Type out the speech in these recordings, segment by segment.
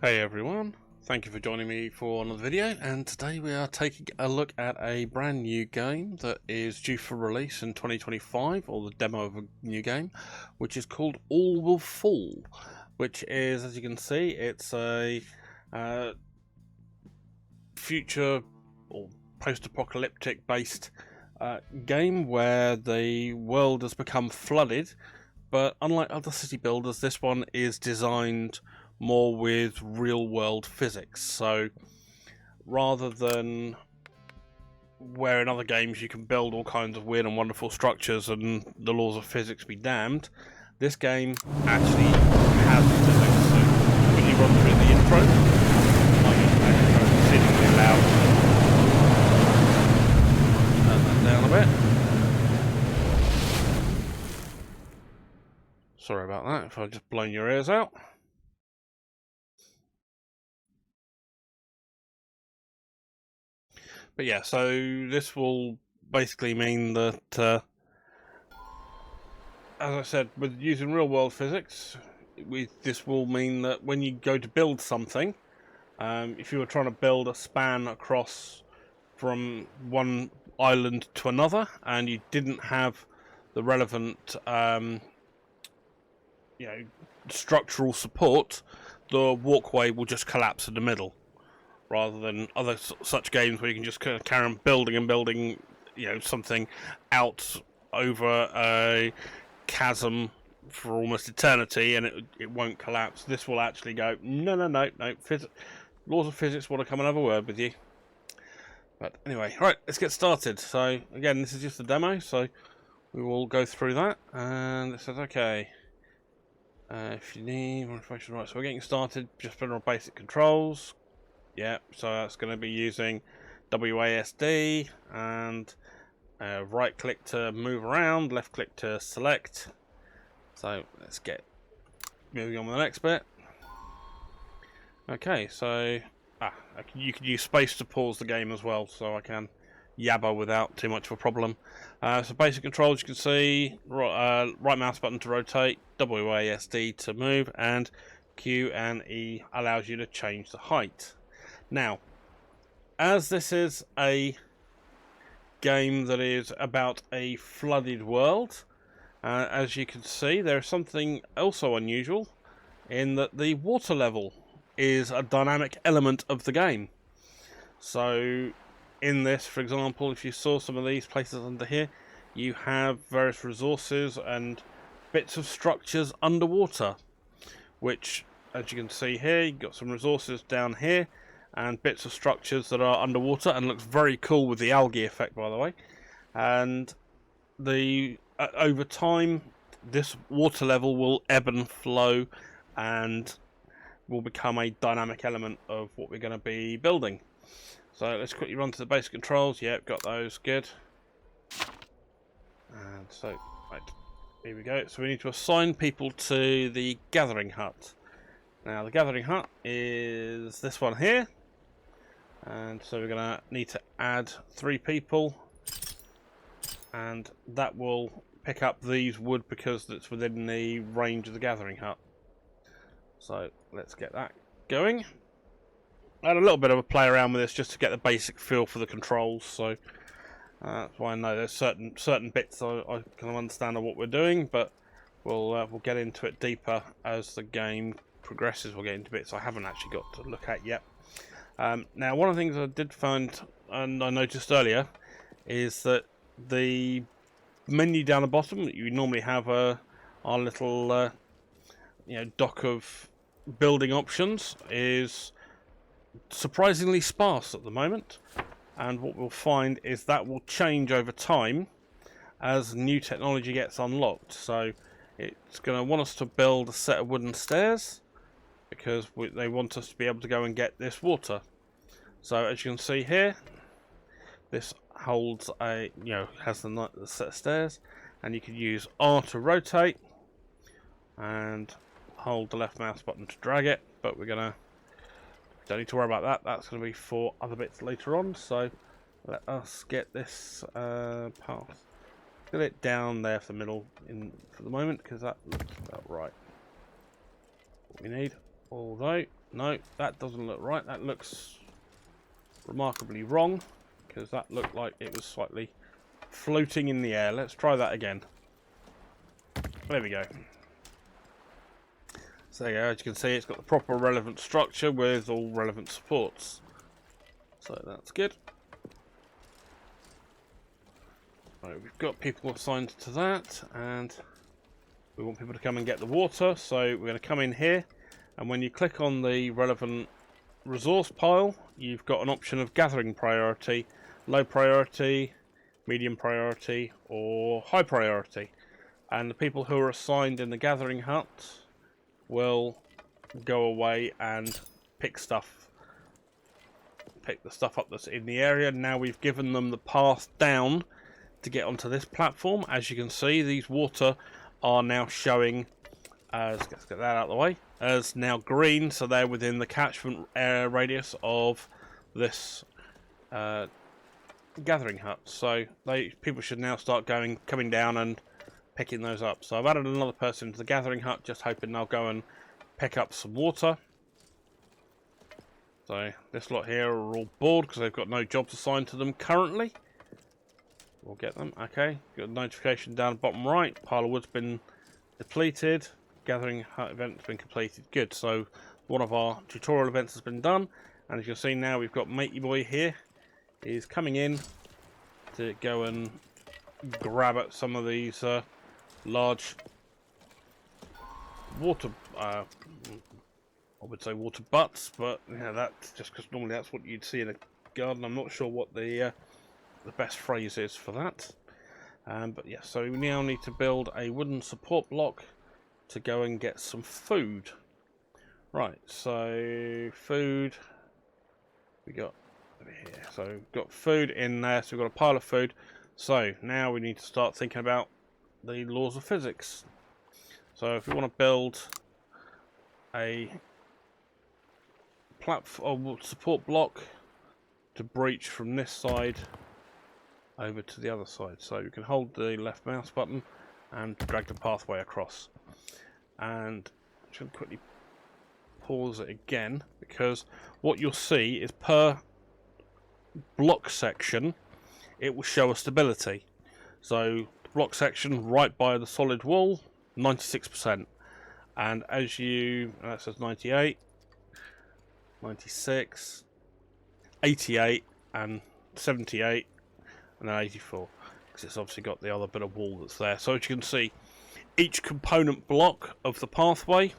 Hey everyone, thank you for joining me for another video, and today we are taking a look at a brand new game that is due for release in 2025, or the demo of a new game, which is called All Will Fall, which is, as you can see, it's a future or post-apocalyptic based game where the world has become flooded, but unlike other city builders, this one is designed more with real-world physics. So rather than where in other games you can build all kinds of weird and wonderful structures and the laws of physics be damned, this game actually has physics. So when you run through the intro, exceedingly loud. Turn that down a bit. Sorry about that if I've just blown your ears out. But yeah, so this will basically mean that, as I said, with using real-world physics, this will mean that when you go to build something, if you were trying to build a span across from one island to another, and you didn't have the relevant, structural support, the walkway will just collapse in the middle. Rather than other such games where you can just kind of carry on building and building, something out over a chasm for almost eternity, and it won't collapse. This will actually go, no. Laws of physics want to come and have a word with you. But anyway, right, let's get started. So again, this is just a demo, so we will go through that, and it says okay. If you need more information, right? So we're getting started. Just putting on basic controls. Yeah, so that's going to be using WASD and right click to move around, left click to select. So let's get moving on with the next bit. Okay, so you can use space to pause the game as well, so I can yabber without too much of a problem. So basic controls, you can see right mouse button to rotate, WASD to move, and Q and E allows you to change the height. Now, as this is a game that is about a flooded world, as you can see, there is something also unusual in that the water level is a dynamic element of the game. So, in this, for example, if you saw some of these places under here, you have various resources and bits of structures underwater, which, as you can see here, you've got some resources down here, and bits of structures that are underwater, and looks very cool with the algae effect, by the way. And over time, this water level will ebb and flow and will become a dynamic element of what we're going to be building. So let's quickly run to the basic controls. Yep, got those, good. And so, right, here we go. So we need to assign people to the gathering hut. Now the gathering hut is this one here. And so we're going to need to add 3 people, and that will pick up these wood because it's within the range of the gathering hut. So let's get that going. I had a little bit of a play around with this just to get the basic feel for the controls, so that's why I know there's certain bits I can understand of what we're doing, but we'll get into it deeper as the game progresses. We'll get into bits I haven't actually got to look at yet. Now, one of the things I did find, and I noticed earlier, is that the menu down the bottom, you normally have our little dock of building options, is surprisingly sparse at the moment. And what we'll find is that will change over time as new technology gets unlocked. So it's going to want us to build a set of wooden stairs, because they want us to be able to go and get this water. So as you can see here, this holds has the set of stairs, and you can use R to rotate and hold the left mouse button to drag it, but don't need to worry about that. That's going to be for other bits later on. So let us get this path. Get it down there for the middle for the moment, because that looks about right. What we need. Although, no, that doesn't look right. That looks remarkably wrong, because that looked like it was slightly floating in the air. Let's try that again. There we go. So there you go. As you can see, it's got the proper relevant structure with all relevant supports. So that's good. Right, we've got people assigned to that, and we want people to come and get the water. So we're going to come in here, and when you click on the relevant resource pile, you've got an option of gathering priority, low priority, medium priority, or high priority. And the people who are assigned in the gathering hut will go away and pick the stuff up that's in the area. Now we've given them the path down to get onto this platform. As you can see, these water are now showing as, let's get that out of the way, as now green, so they're within the catchment radius of this gathering hut. So people should now start coming down and picking those up. So I've added another person to the gathering hut, just hoping they'll go and pick up some water. So this lot here are all bored because they've got no jobs assigned to them currently. We'll get them. Okay, got a notification down bottom right. Pile of wood's been depleted. Gathering hut event's been completed. Good. So one of our tutorial events has been done, and as you can see now, we've got Matey Boy here. He's coming in to go and grab at some of these large water, I would say water butts, but yeah, that's just because normally that's what you'd see in a garden. I'm not sure what the best phrase is for that. But yeah, so we now need to build a wooden support block to go and get some food. Right, so food we got over here. So we've got food in there, so we've got a pile of food. So now we need to start thinking about the laws of physics. So if we want to build a platform support block to breach from this side over to the other side, so you can hold the left mouse button and drag the pathway across. And I'm just going to quickly pause it again, because what you'll see is per block section it will show a stability. So the block section right by the solid wall, 96%, and as you, that says 98, 96, 88 and 78 and then 84, because it's obviously got the other bit of wall that's there. So as you can see, each component block of the pathway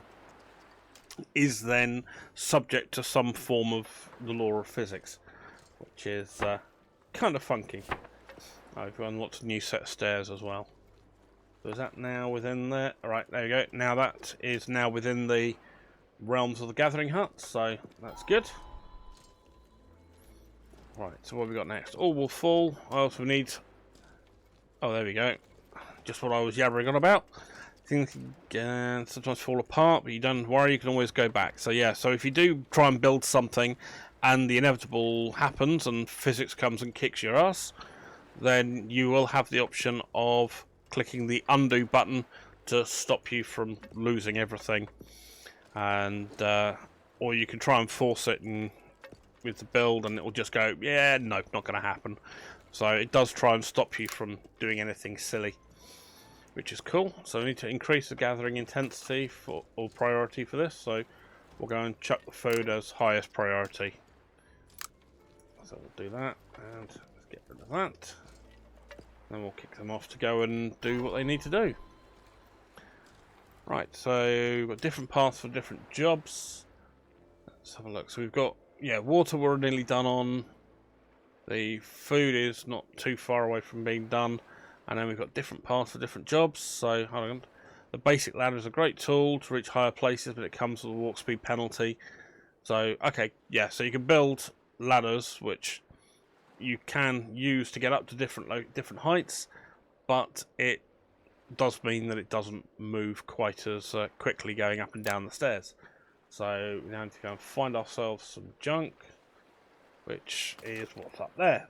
is then subject to some form of the law of physics, which is kind of funky. I've unlocked a new set of stairs as well. So is that now within there? Alright, there we go. Now that is now within the realms of the gathering hut, so that's good. Right, so what have we got next? All will fall. I also need... Oh, there we go. Just what I was yabbering on about. Things can sometimes fall apart, but you don't worry, you can always go back. So yeah, so if you do try and build something and the inevitable happens and physics comes and kicks your ass, then you will have the option of clicking the undo button to stop you from losing everything. And or you can try and force it with the build and it will just go, yeah, no, not going to happen. So it does try and stop you from doing anything silly, which is cool. So we need to increase the gathering intensity or priority for this. So we'll go and chuck the food as highest priority. So we'll do that, and let's get rid of that. Then we'll kick them off to go and do what they need to do. Right, so we've got different paths for different jobs. Let's have a look. So we've got, yeah, water we're nearly done on. The food is not too far away from being done. And then we've got different paths for different jobs. So, hold on. The basic ladder is a great tool to reach higher places, but it comes with a walk speed penalty. So, okay, yeah, so you can build ladders, which you can use to get up to different heights, but it does mean that it doesn't move quite as quickly going up and down the stairs. So we now need to go and find ourselves some junk, which is what's up there.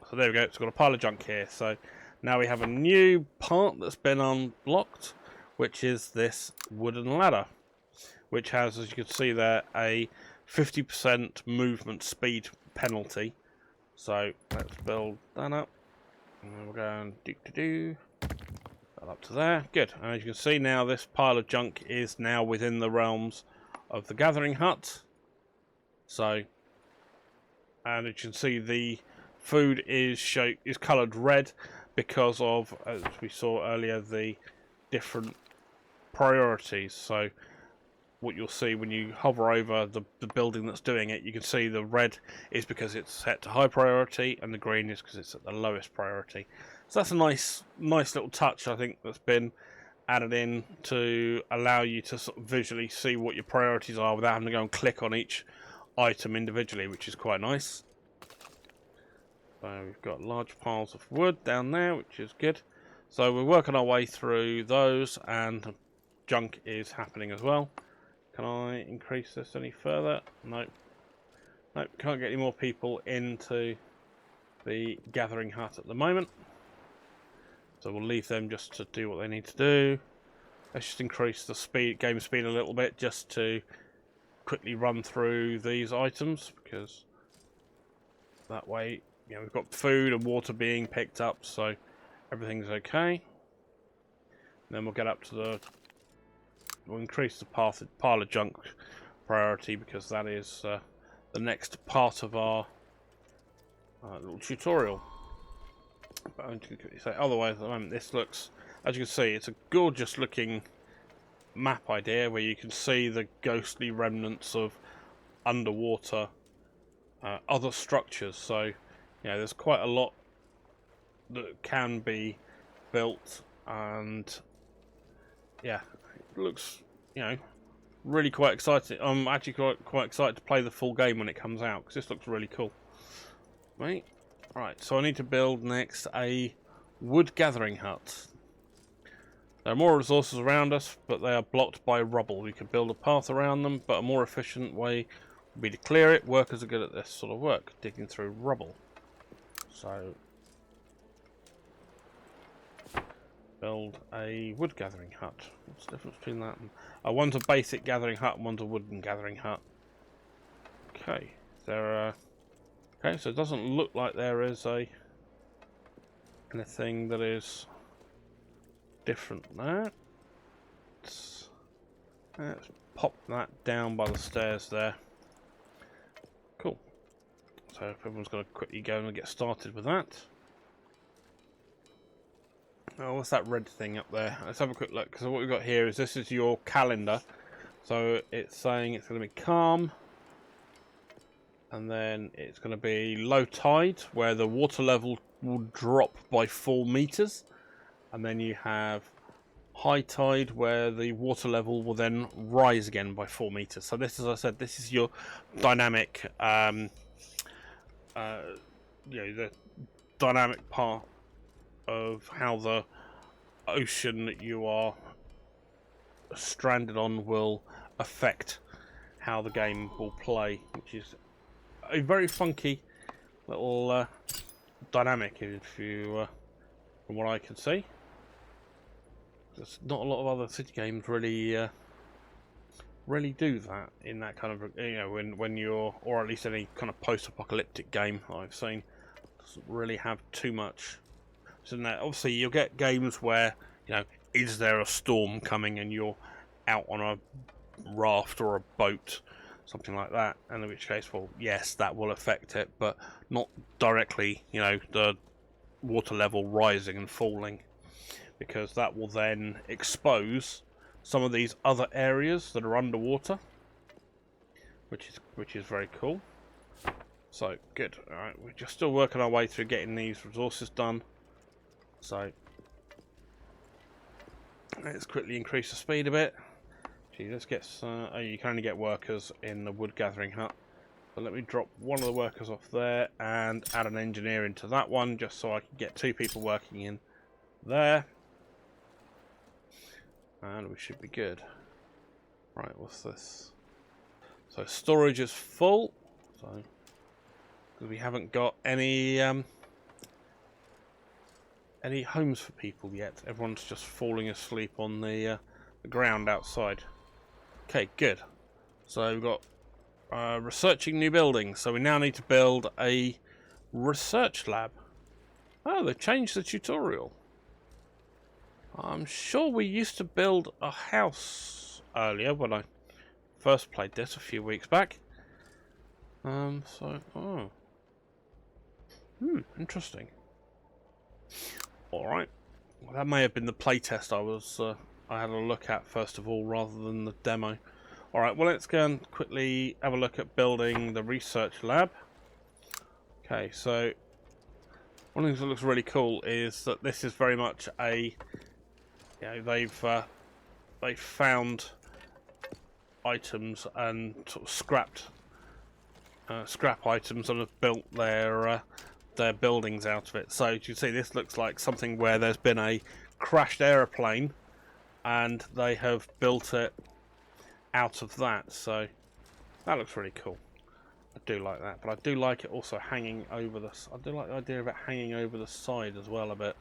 So there we go, it's got a pile of junk here. So now we have a new part that's been unblocked, which is this wooden ladder. which has, as you can see there, a 50% movement speed penalty. So let's build that up. And we're going do that up to there. Good. And as you can see now, this pile of junk is now within the realms of the gathering hut. So, and as you can see, the food is coloured red because of, as we saw earlier, the different priorities. So what you'll see when you hover over the building that's doing it, you can see the red is because it's set to high priority and the green is because it's at the lowest priority. So that's a nice little touch, I think, that's been added in to allow you to sort of visually see what your priorities are without having to go and click on each item individually, which is quite nice. So we've got large piles of wood down there, which is good. So we're working our way through those, and junk is happening as well. Can I increase this any further? Nope. Nope, can't get any more people into the gathering hut at the moment. So we'll leave them just to do what they need to do. Let's just increase the game speed a little bit, just to quickly run through these items, because that way, you know, we've got food and water being picked up, so everything's okay. And then we'll get up to we'll increase the pile of junk priority, because that is the next part of our little tutorial. But I'm going to say, otherwise at the moment this looks, as you can see, it's a gorgeous looking map idea where you can see the ghostly remnants of underwater other structures. So, you know, there's quite a lot that can be built, and yeah, it looks, you know, really quite exciting. I'm actually quite excited to play the full game when it comes out, because this looks really cool. Right, so I need to build next a wood gathering hut. There are more resources around us, but they are blocked by rubble. We could build a path around them, but a more efficient way would be to clear it. Workers are good at this sort of work, digging through rubble. So, build a wood gathering hut. What's the difference between that and... one's a basic gathering hut and one's a wooden gathering hut. Okay, okay, so it doesn't look like there is anything that is different there. Let's pop that down by the stairs there. Cool. So if everyone's going to quickly go and get started with that. Oh, what's that red thing up there? Let's have a quick look. So what we've got here is, this is your calendar. So it's saying it's going to be calm. And then it's going to be low tide, where the water level will drop by 4 meters. And then you have high tide, where the water level will then rise again by 4 meters. So this, as I said, this is your dynamic, you know, the dynamic part of how the ocean that you are stranded on will affect how the game will play, which is a very funky little dynamic, if you, from what I can see. There's not a lot of other city games really do that in that kind of, you know, when you're, or at least any kind of post-apocalyptic game I've seen, doesn't really have too much. So now, obviously, you'll get games where, you know, is there a storm coming and you're out on a raft or a boat, something like that, and in which case, well, yes, that will affect it, but not directly, you know, the water level rising and falling, because that will then expose some of these other areas that are underwater, which is very cool. So good. All right, we're just still working our way through getting these resources done. So let's quickly increase the speed a bit. Gee, let's get. Oh, you can only get workers in the wood gathering hut. But let me drop one of the workers off there and add an engineer into that one, just so I can get 2 people working in there. And we should be good. Right, what's this? So storage is full. So because we haven't got any homes for people yet. Everyone's just falling asleep on the ground outside. Okay, good. So we've got researching new buildings. So we now need to build a research lab. Oh, they've changed the tutorial. I'm sure we used to build a house earlier when I first played this a few weeks back. Interesting. Alright. Well, that may have been the playtest I had a look at first of all, rather than the demo. Alright, well, let's go and quickly have a look at building the research lab. Okay, so one of the things that looks really cool is that this is very much a, they've found items and sort of scrap items and have built their buildings out of it. So you can see this looks like something where there's been a crashed aeroplane and they have built it out of that. So that looks really cool. I do like that, but I do like it also hanging over this. I do like the idea of it hanging over the side as well a bit.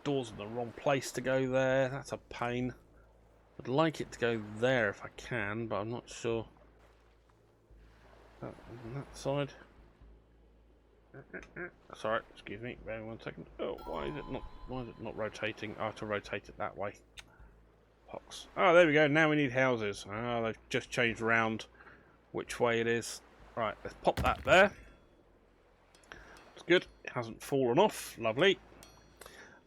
Door's in the wrong place to go there. That's a pain. I'd like it to go there if I can, but I'm not sure. On that side. Sorry, excuse me. Wait 1 second. Oh, why is it not rotating? I have to rotate it that way. Pox. Oh, there we go. Now we need houses. Oh, they've just changed around which way it is. Right, let's pop that there. It's good. It hasn't fallen off. Lovely.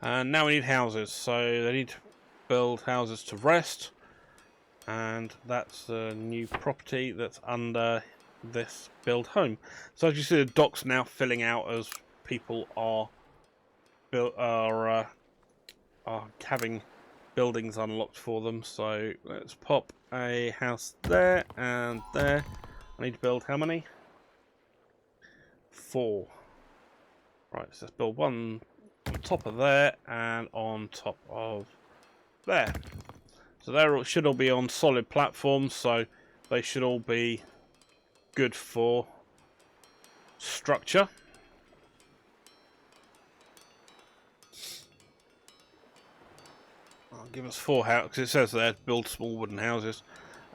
And now we need houses. So they need to build houses to rest. And that's a new property that's under this build home. So as you see, the docks now filling out as people are having buildings unlocked for them. So let's pop a house there and there. I need to build how many? 4. Right, so let's build one on top of there and on top of there. So they should all be on solid platforms, so they should all be good for structure. I'll give us 4 houses, because it says there, build small wooden houses.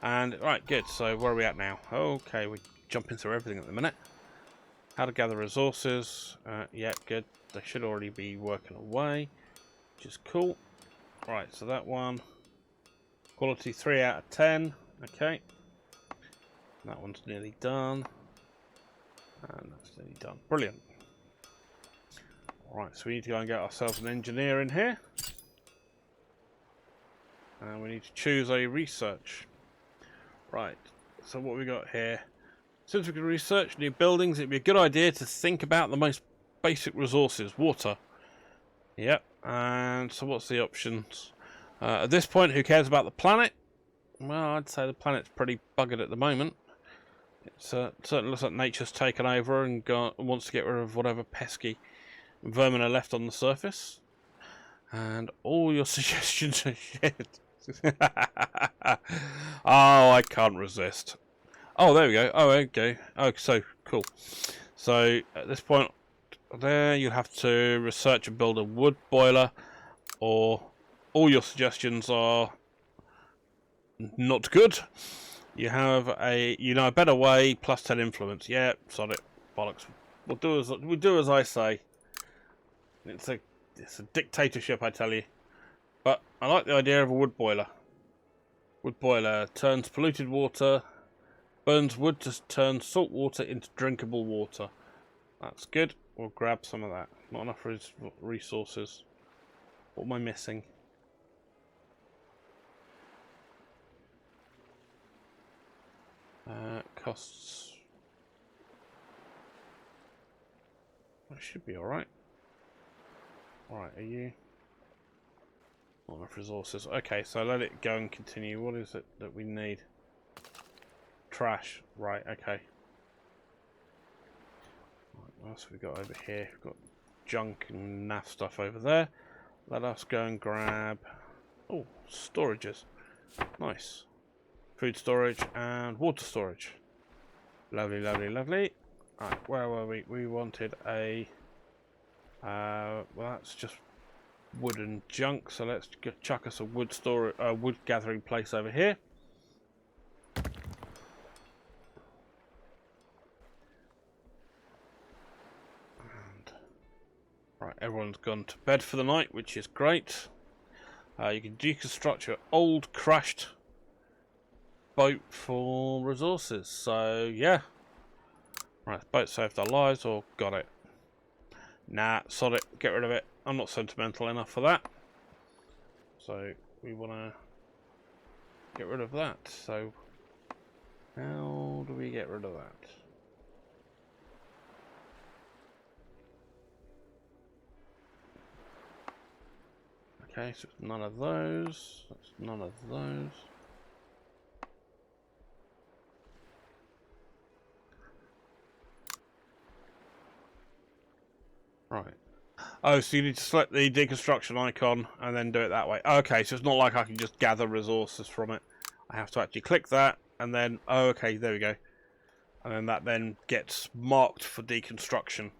And, right, good, so where are we at now? Okay, we're jumping through everything at the minute. How to gather resources. Yeah, good. They should already be working away, which is cool. Right, so that one. Quality 3 out of 10. Okay. That one's nearly done. And that's nearly done. Brilliant. Alright, so we need to go and get ourselves an engineer in here. And we need to choose a research. Right, so what we got here. Since we can research new buildings, it'd be a good idea to think about the most basic resources. Water. Yep, and so what's the options? At this point, who cares about the planet? Well, I'd say the planet's pretty buggered at the moment. It certainly looks like nature's taken over and wants to get rid of whatever pesky vermin are left on the surface. And all your suggestions are shit. Oh, I can't resist. Oh, there we go. Oh, okay. Oh, so cool. So at this point there, you have to research and build a wood boiler, or all your suggestions are not good. You have a better way, plus 10 influence. Yeah, sod it, bollocks. We'll do as I say. It's a dictatorship, I tell you. But I like the idea of a wood boiler. Wood boiler turns polluted water, burns wood to turn salt water into drinkable water. That's good. We'll grab some of that. Not enough resources. What am I missing? Costs. That should be alright. Alright, are you? Not enough resources. Okay, so let it go and continue. What is it that we need? Trash. Right, okay. Right, what else have we got over here? We've got junk and naff stuff over there. Let us go and grab... Oh, storages. Nice. Food storage and water storage. Lovely, lovely, lovely. Right, where were we? We wanted a... well, that's just wooden junk, so let's chuck us a wood gathering place over here. And, right, everyone's gone to bed for the night, which is great. You can deconstruct your old crashed boat for resources, so yeah. Right, the boat saved our lives, or got it. Nah, sod it, get rid of it. I'm not sentimental enough for that. So we want to get rid of that. So how do we get rid of that? Okay, so it's none of those. That's none of those. Right. Oh, so you need to select the deconstruction icon and then do it that way. Okay, so it's not like I can just gather resources from it. I have to actually click that and then, oh, okay, there we go. And then that then gets marked for deconstruction.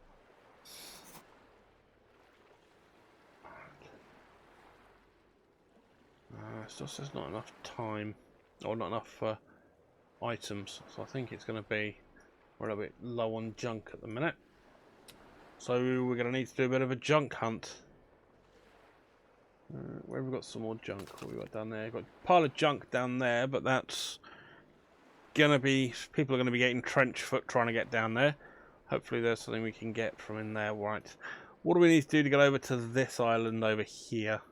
It's just there's not enough time, or not enough items, so I think it's going to be we're a little bit low on junk at the minute. So we're going to need to do a bit of a junk hunt. Where have we got some more junk? What have we got down there? We've got a pile of junk down there, but that's going to be... people are going to be getting trench foot trying to get down there. Hopefully there's something we can get from in there. Right. What do we need to do to get over to this island over here?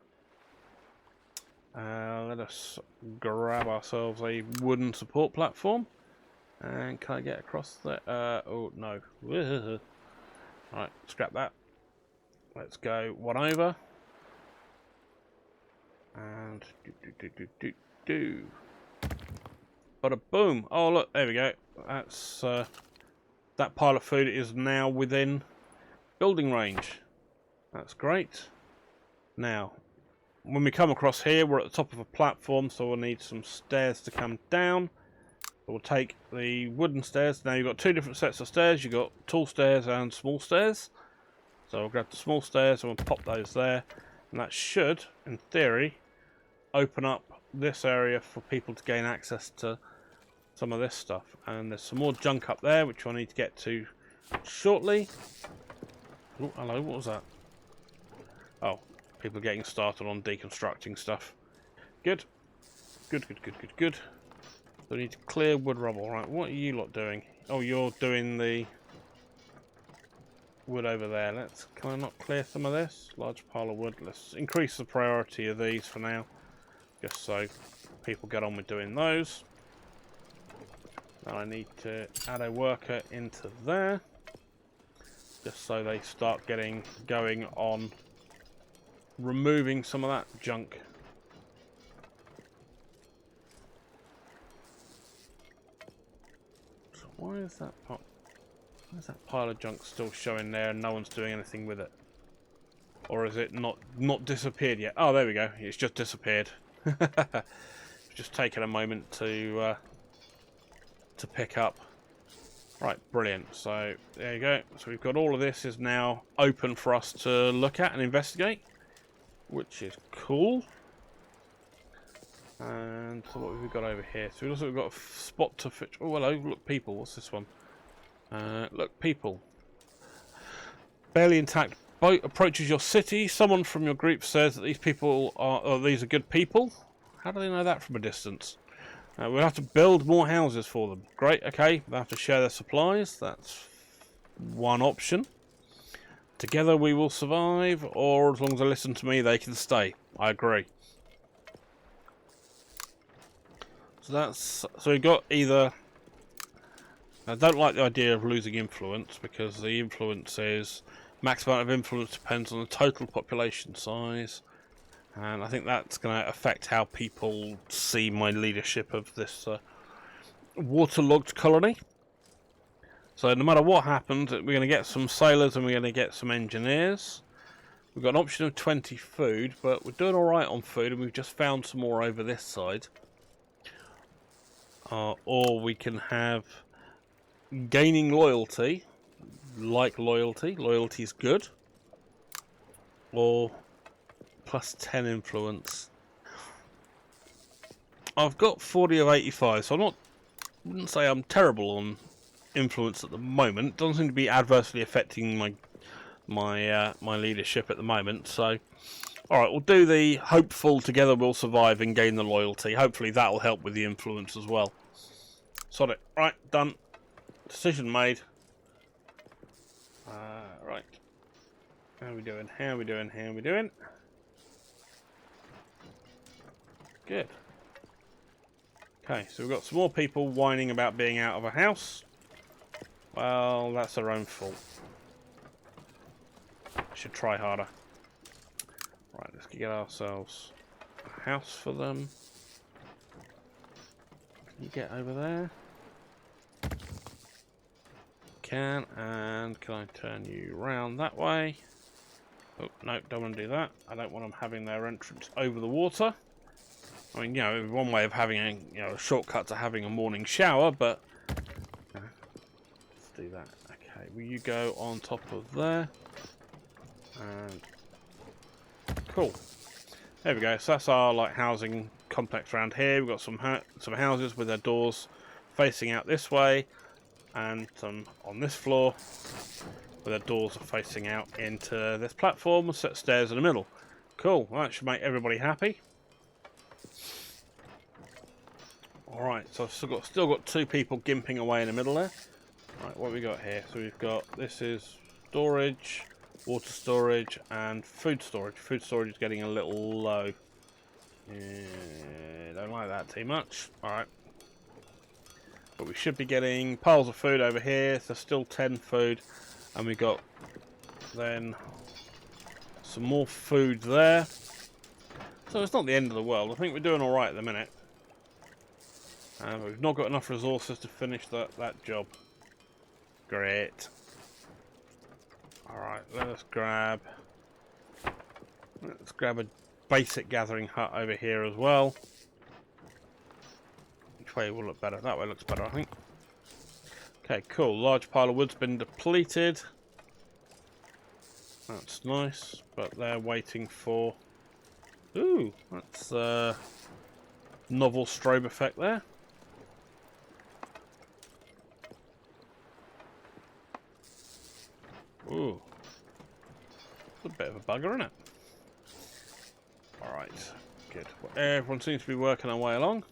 Let us grab ourselves a wooden support platform. And can I get across there? Oh, no. Right, scrap that. Let's go one over. And do. Bada boom. Oh, look, there we go. That's that pile of food is now within building range. That's great. Now, when we come across here, we're at the top of a platform, so we'll need some stairs to come down. We'll take the wooden stairs. Now you've got two different sets of stairs. You've got tall stairs and small stairs. So we'll grab the small stairs and we'll pop those there. And that should, in theory, open up this area for people to gain access to some of this stuff. And there's some more junk up there, which I need to get to shortly. Oh, hello, what was that? Oh, people getting started on deconstructing stuff. Good. Good. So we need to clear wood rubble. Right, what are you lot doing? Oh, you're doing the wood over there. Can I not clear some of this? Large pile of wood. Let's increase the priority of these for now. Just so people get on with doing those. Now I need to add a worker into there. Just so they start going on removing some of that junk. So why is that pile of junk still showing there and no one's doing anything with it? Or is it not disappeared yet? Oh, there we go. It's just disappeared. It's just taken a moment to pick up. Right, brilliant. So there you go. So we've got all of this is now open for us to look at and investigate, which is cool. And so what have we got over here? So we've got a spot to fish. Oh, hello. Look, people. What's this one? Look, people. Barely intact boat approaches your city. Someone from your group says that these people are these are good people. How do they know that from a distance? We'll have to build more houses for them. Great, okay. They'll have to share their supplies. That's one option. Together we will survive, or as long as they listen to me, they can stay. I agree. So we've got either... I don't like the idea of losing influence, because the influence is... max amount of influence depends on the total population size. And I think that's going to affect how people see my leadership of this waterlogged colony. So no matter what happens, we're going to get some sailors and we're going to get some engineers. We've got an option of 20 food, but we're doing alright on food, and we've just found some more over this side. Or we can have gaining loyalty. Like loyalty. Loyalty is good. Or plus 10 influence. I've got 40 of 85, so wouldn't say I'm terrible on influence at the moment. Doesn't seem to be adversely affecting my leadership at the moment. So, all right, we'll do the hopeful together we'll survive and gain the loyalty. Hopefully that'll help with the influence as well. Sod it. Right, done. Decision made. Right. How are we doing? How are we doing? How are we doing? Good. Okay, so we've got some more people whining about being out of a house. Well, that's their own fault. Should try harder. Right, let's get ourselves a house for them. Can you get over there? Can, and can I turn you round that way? Oh, no, don't want to do that. I don't want them having their entrance over the water. I mean, you know, one way of having a shortcut to having a morning shower, but let's do that. Okay, will you go on top of there? And cool. There we go. So that's our housing complex around here. We've got some houses with their doors facing out this way, and some on this floor where their doors are facing out into this platform and set stairs in the middle. Cool. Well, that should make everybody happy. Alright, so I've still got two people gimping away in the middle there. Right, what have we got here? So we've got, this is storage, water storage, and food storage. Food storage is getting a little low. Don't like that too much. Alright. But we should be getting piles of food over here. So still 10 food. And we got then some more food there. So it's not the end of the world. I think we're doing alright at the minute. But we've not got enough resources to finish that job. Great. Alright, let's grab a basic gathering hut over here as well. Which way will look better? That way looks better, I think. Okay, cool. Large pile of wood's been depleted. That's nice, but they're waiting for... Ooh, that's a novel strobe effect there. Ooh. It's a bit of a bugger, isn't it? Alright, good. Well, everyone seems to be working our way along,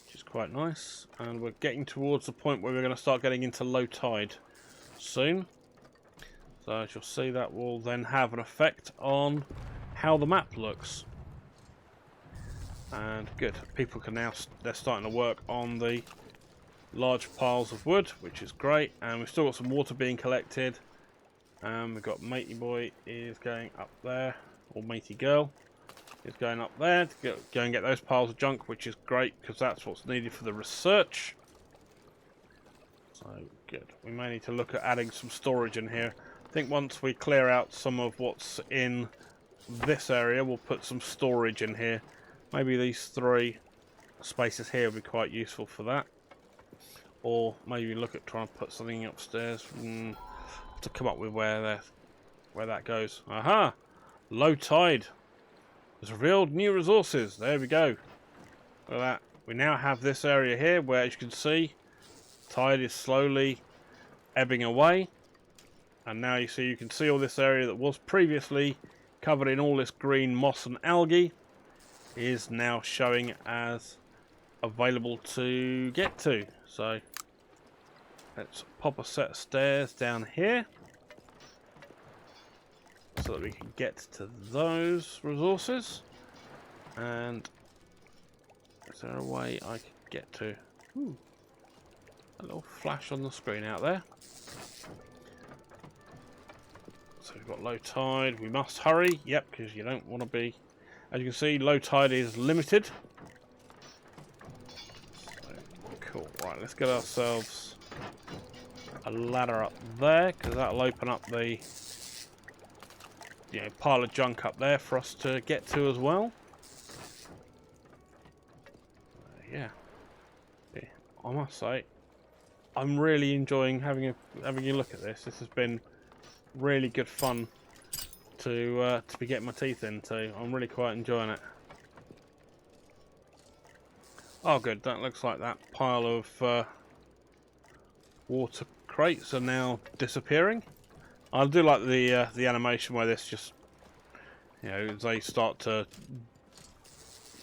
which is quite nice. And we're getting towards the point where we're going to start getting into low tide soon. So as you'll see, that will then have an effect on how the map looks. And good. People can now, they're starting to work on the large piles of wood, which is great. And we've still got some water being collected. We've got Matey Boy is going up there, or Matey Girl is going up there to go and get those piles of junk, which is great because that's what's needed for the research. So good. We may need to look at adding some storage in here. I think once we clear out some of what's in this area, we'll put some storage in here. Maybe these 3 spaces here will be quite useful for that. Or maybe look at trying to put something upstairs. To come up with where that goes. Aha! Low tide has revealed new resources. There we go. Look at that. We now have this area here where, as you can see, tide is slowly ebbing away. And now you can see all this area that was previously covered in all this green moss and algae is now showing as available to get to. So let's pop a set of stairs down here so that we can get to those resources. And is there a way I could get to... Ooh, a little flash on the screen out there. So we've got low tide. We must hurry. Yep, because you don't want to be... As you can see, low tide is limited. So, cool. Right, let's get ourselves a ladder up there, because that'll open up the pile of junk up there for us to get to as well. Yeah, I must say, I'm really enjoying having a look at this. This has been really good fun to be getting my teeth into. I'm really quite enjoying it. Oh good, that looks like that pile of water crates are now disappearing. I do like the animation where this just, you know, they start to,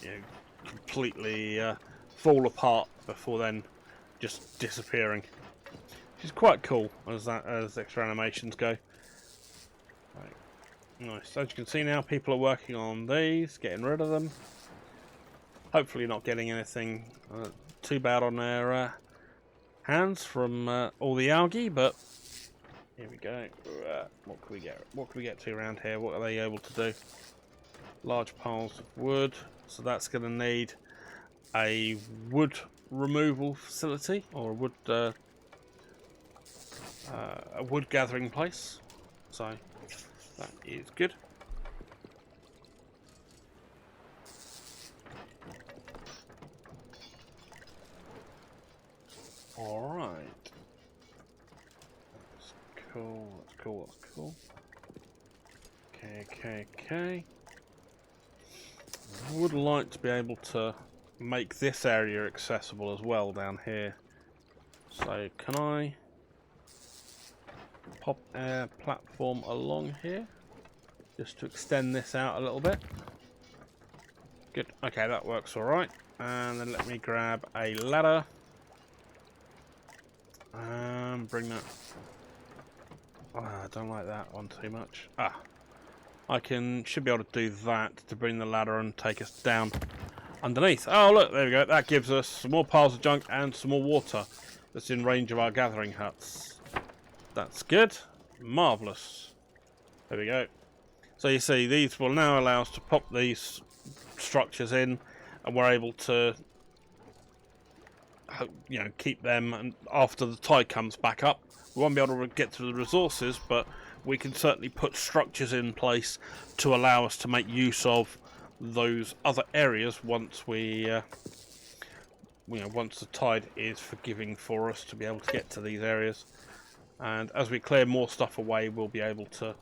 you know, completely fall apart before then just disappearing. Which is quite cool as extra animations go. Right. Nice. As you can see now, people are working on these, getting rid of them. Hopefully not getting anything too bad on their hands from all the algae, but here we go. What can we get? What can we get to around here? What are they able to do? Large piles of wood. So that's going to need a wood removal facility or a wood gathering place. So that is good. All right. That's cool. That's cool. That's cool. Okay. I would like to be able to make this area accessible as well down here. So can I pop a platform along here just to extend this out a little bit? Good. Okay, that works all right. And then let me grab a ladder. Bring that. Oh, I don't like that one too much. I should be able to do that to bring the ladder and take us down underneath. Oh look, there we go. That gives us some more piles of junk and some more water that's in range of our gathering huts. That's good. Marvellous. There we go. So you see, these will now allow us to pop these structures in, and we're able to, you know, keep them, and after the tide comes back up, we won't be able to get to the resources, but we can certainly put structures in place to allow us to make use of those other areas once we, you know, once the tide is forgiving for us to be able to get to these areas. And as we clear more stuff away, we'll be able to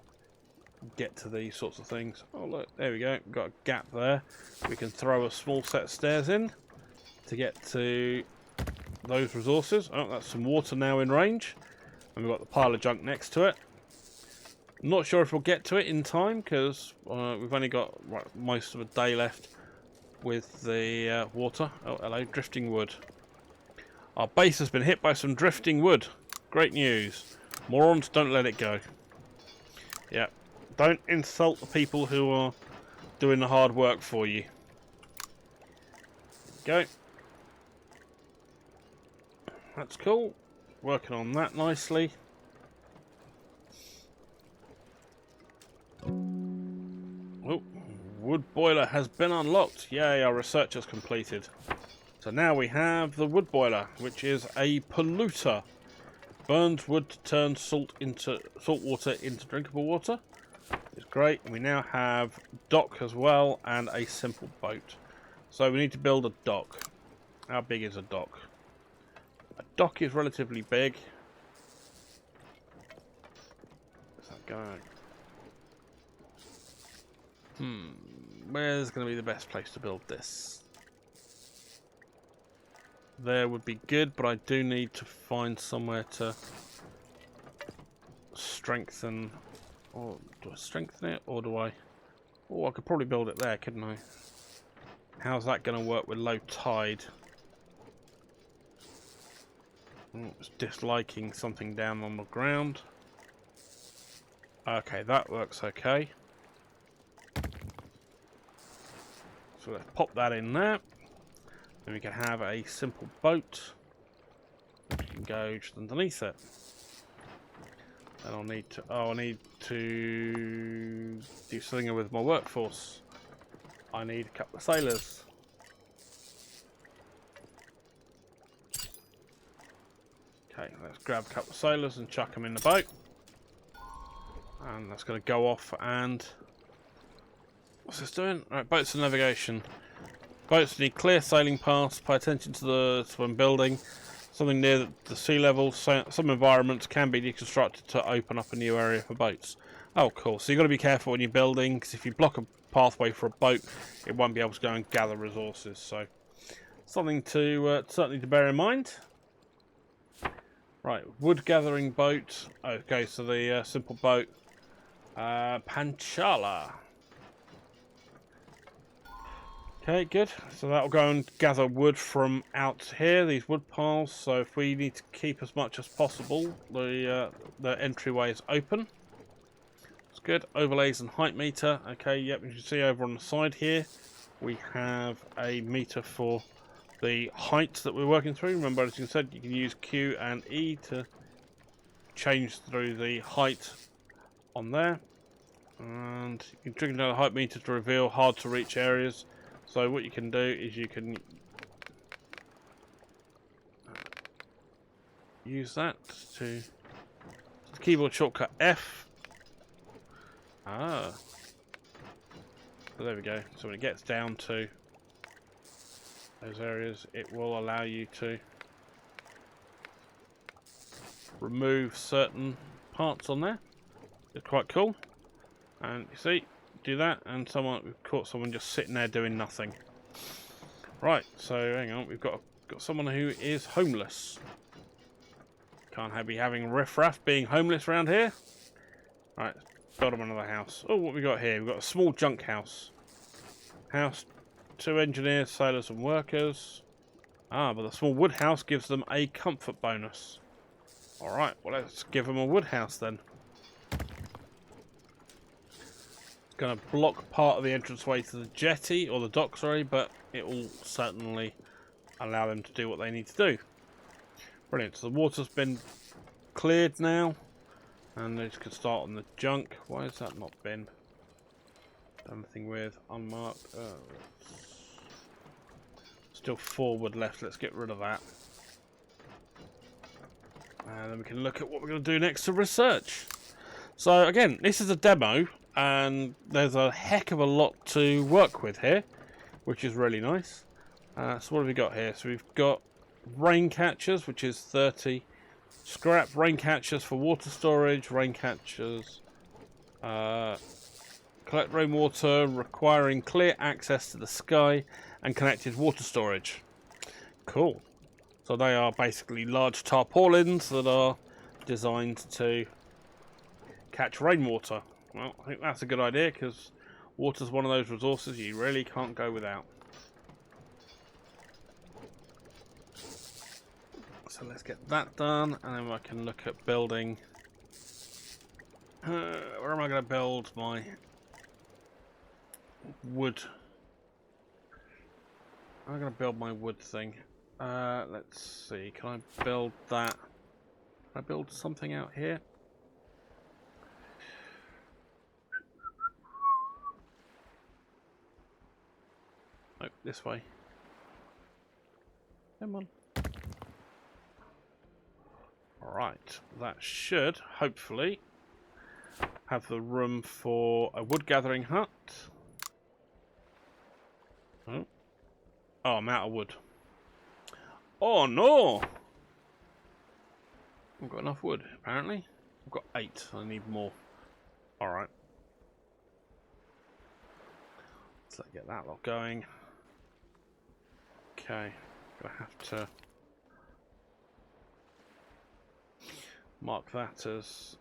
get to these sorts of things. Oh look, there we go. We've got a gap there. We can throw a small set of stairs in to get to those resources. Oh, that's some water now in range. And we've got the pile of junk next to it. I'm not sure if we'll get to it in time because we've only got most of a day left with the water. Oh, hello, drifting wood. Our base has been hit by some drifting wood. Great news. Morons, don't let it go. Yeah, don't insult the people who are doing the hard work for you. Go. That's cool. Working on that nicely. Oh, wood boiler has been unlocked. Yay, our research has completed. So now we have the wood boiler, which is a polluter. Burns wood to turn salt water into drinkable water. It's great. We now have dock as well and a simple boat. So we need to build a dock. How big is a dock? A dock is relatively big. Where's that going? Where's going to be the best place to build this? There would be good, but I do need to find somewhere to strengthen. Or do I strengthen it, or do I? Oh, I could probably build it there, couldn't I? How's that going to work with low tide? It's disliking something down on the ground. Okay, that works okay. So let's pop that in there. Then we can have a simple boat. We can go just underneath it. And I'll need to. Oh, I need to do something with my workforce. I need a couple of sailors. Okay, let's grab a couple of sailors and chuck them in the boat. And that's going to go off and... What's this doing? Right, boats and navigation. Boats need clear sailing paths, pay attention to the when building. Something near the sea level. So, some environments can be deconstructed to open up a new area for boats. Oh, cool. So you've got to be careful when you're building, because if you block a pathway for a boat, it won't be able to go and gather resources. So something to certainly to bear in mind. Right, wood gathering boat. Okay, so the simple boat, Panchala. Okay, good. So that'll go and gather wood from out here, these wood piles. So if we need to keep as much as possible, the entryway is open. It's good. Overlays and height meter. Okay, yep, you can see over on the side here, we have a meter for the height that we're working through. Remember, as you said, you can use Q and E to change through the height on there. And you can trigger down the height meter to reveal hard to reach areas. So what you can do is you can use that to keyboard shortcut F. So there we go. So when it gets down to those areas, it will allow you to remove certain parts on there. It's quite cool. And you see, do that, and we've caught someone just sitting there doing nothing. Right, so hang on, we've got someone who is homeless. Can't be having riffraff being homeless around here. Right, build them another house. Oh, what we got here? We've got a small junk house. House, 2 engineers, sailors, and workers. But the small wood house gives them a comfort bonus. All right, well let's give them a wood house then. Going to block part of the entranceway to the jetty, or the dock, sorry, but it will certainly allow them to do what they need to do. Brilliant. So the water's been cleared now, and they just can start on the junk. Why has that not been done anything with? Unmarked. Still 4 wood left. Let's get rid of that. And then we can look at what we're going to do next to research. So again, this is a demo. And there's a heck of a lot to work with here, which is really nice. So what have we got here? So we've got rain catchers, which is 30 scrap. Rain catchers for water storage. Rain catchers collect rainwater, requiring clear access to the sky and connected water storage. Cool. So they are basically large tarpaulins that are designed to catch rainwater. Well, I think that's a good idea, because water's one of those resources you really can't go without. So let's get that done, and then I can look at building. Where am I going to build my wood? I'm going to build my wood thing. Let's see, can I build that? Can I build something out here? Oh, this way. Come on. Alright, that should, hopefully, have the room for a wood gathering hut. Oh, I'm out of wood. Oh no! I've got enough wood, apparently. I've got 8, I need more. Alright. So let's get that lot going. Okay, gonna have to mark that as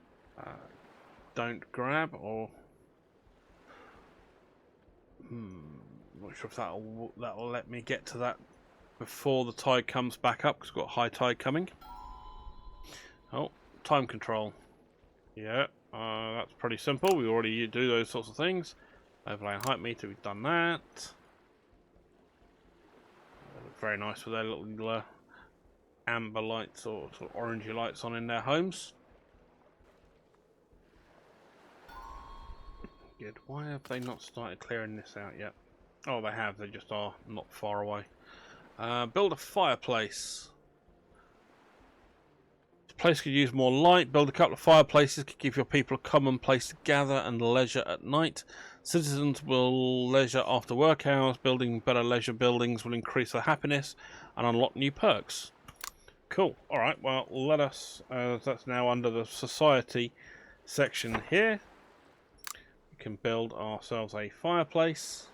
don't grab, or not sure if that'll let me get to that before the tide comes back up, because we've got high tide coming. Oh, time control. Yeah, that's pretty simple. We already do those sorts of things. Overlay and height meter, we've done that. Very nice with their little amber lights or sort of orangey lights on in their homes. Good. Why have they not started clearing this out yet? Oh, they have. They just are not far away. Build a fireplace. This place could use more light. Build a couple of fireplaces to give your people a common place to gather and leisure at night. Citizens will leisure after work hours. Building better leisure buildings will increase their happiness and unlock new perks. Cool. Alright, well, let us, that's now under the society section here. can build ourselves a fireplace.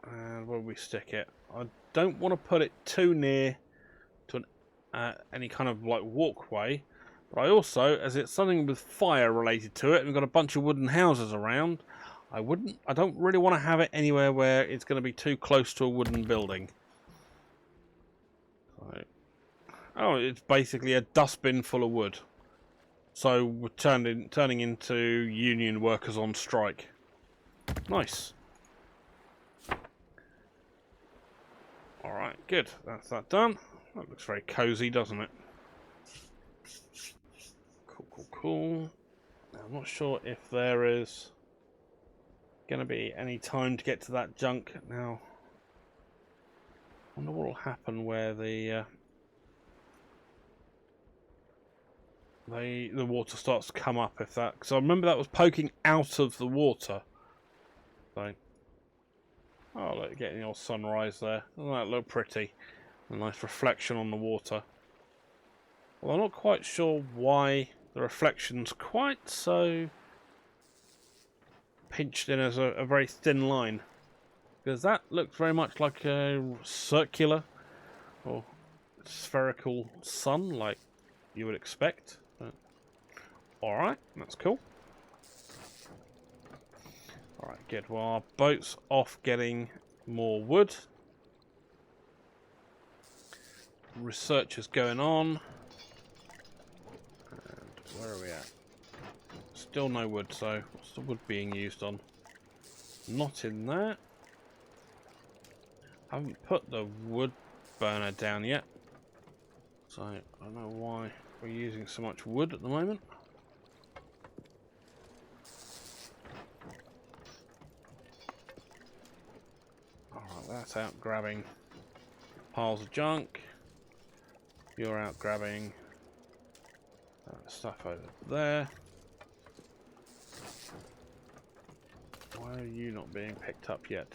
And where we stick it? I don't want to put it too near to any kind of like walkway, but I also, as it's something with fire related to it, and we've got a bunch of wooden houses around, I don't really want to have it anywhere where it's going to be too close to a wooden building. So, oh, it's basically a dustbin full of wood. So we're turning into union workers on strike. Nice. Alright, good. That's that done. That looks very cozy, doesn't it? Cool. Now, I'm not sure if there is going to be any time to get to that junk. Now, I wonder what will happen where the water starts to come up, if that... Because I remember that was poking out of the water. So... Oh, look, getting the old sunrise there. Doesn't that look pretty? A nice reflection on the water. Well, I'm not quite sure why the reflection's quite so pinched in as a very thin line. Because that looks very much like a circular or spherical sun, like you would expect. Alright, that's cool. Alright, good. Well, our boat's off getting more wood. Research is going on. And where are we at? Still no wood, so what's the wood being used on? Not in there. Haven't put the wood burner down yet. So I don't know why we're using so much wood at the moment. That's out grabbing piles of junk. You're out grabbing stuff over there. Why are you not being picked up yet?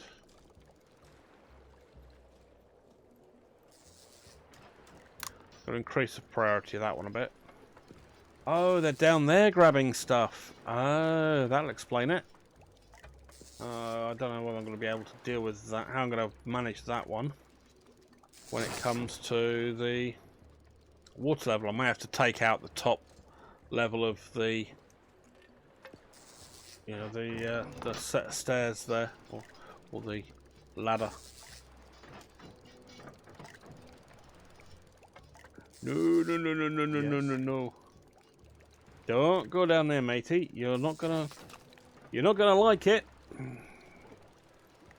Got to increase the priority of that one a bit. Oh, they're down there grabbing stuff. Oh, that'll explain it. I don't know whether I'm going to be able to deal with that, how I'm going to manage that one when it comes to the water level. I may have to take out the top level of the, you know, the set of stairs there, or the ladder. No. Don't go down there, matey. You're not gonna like it.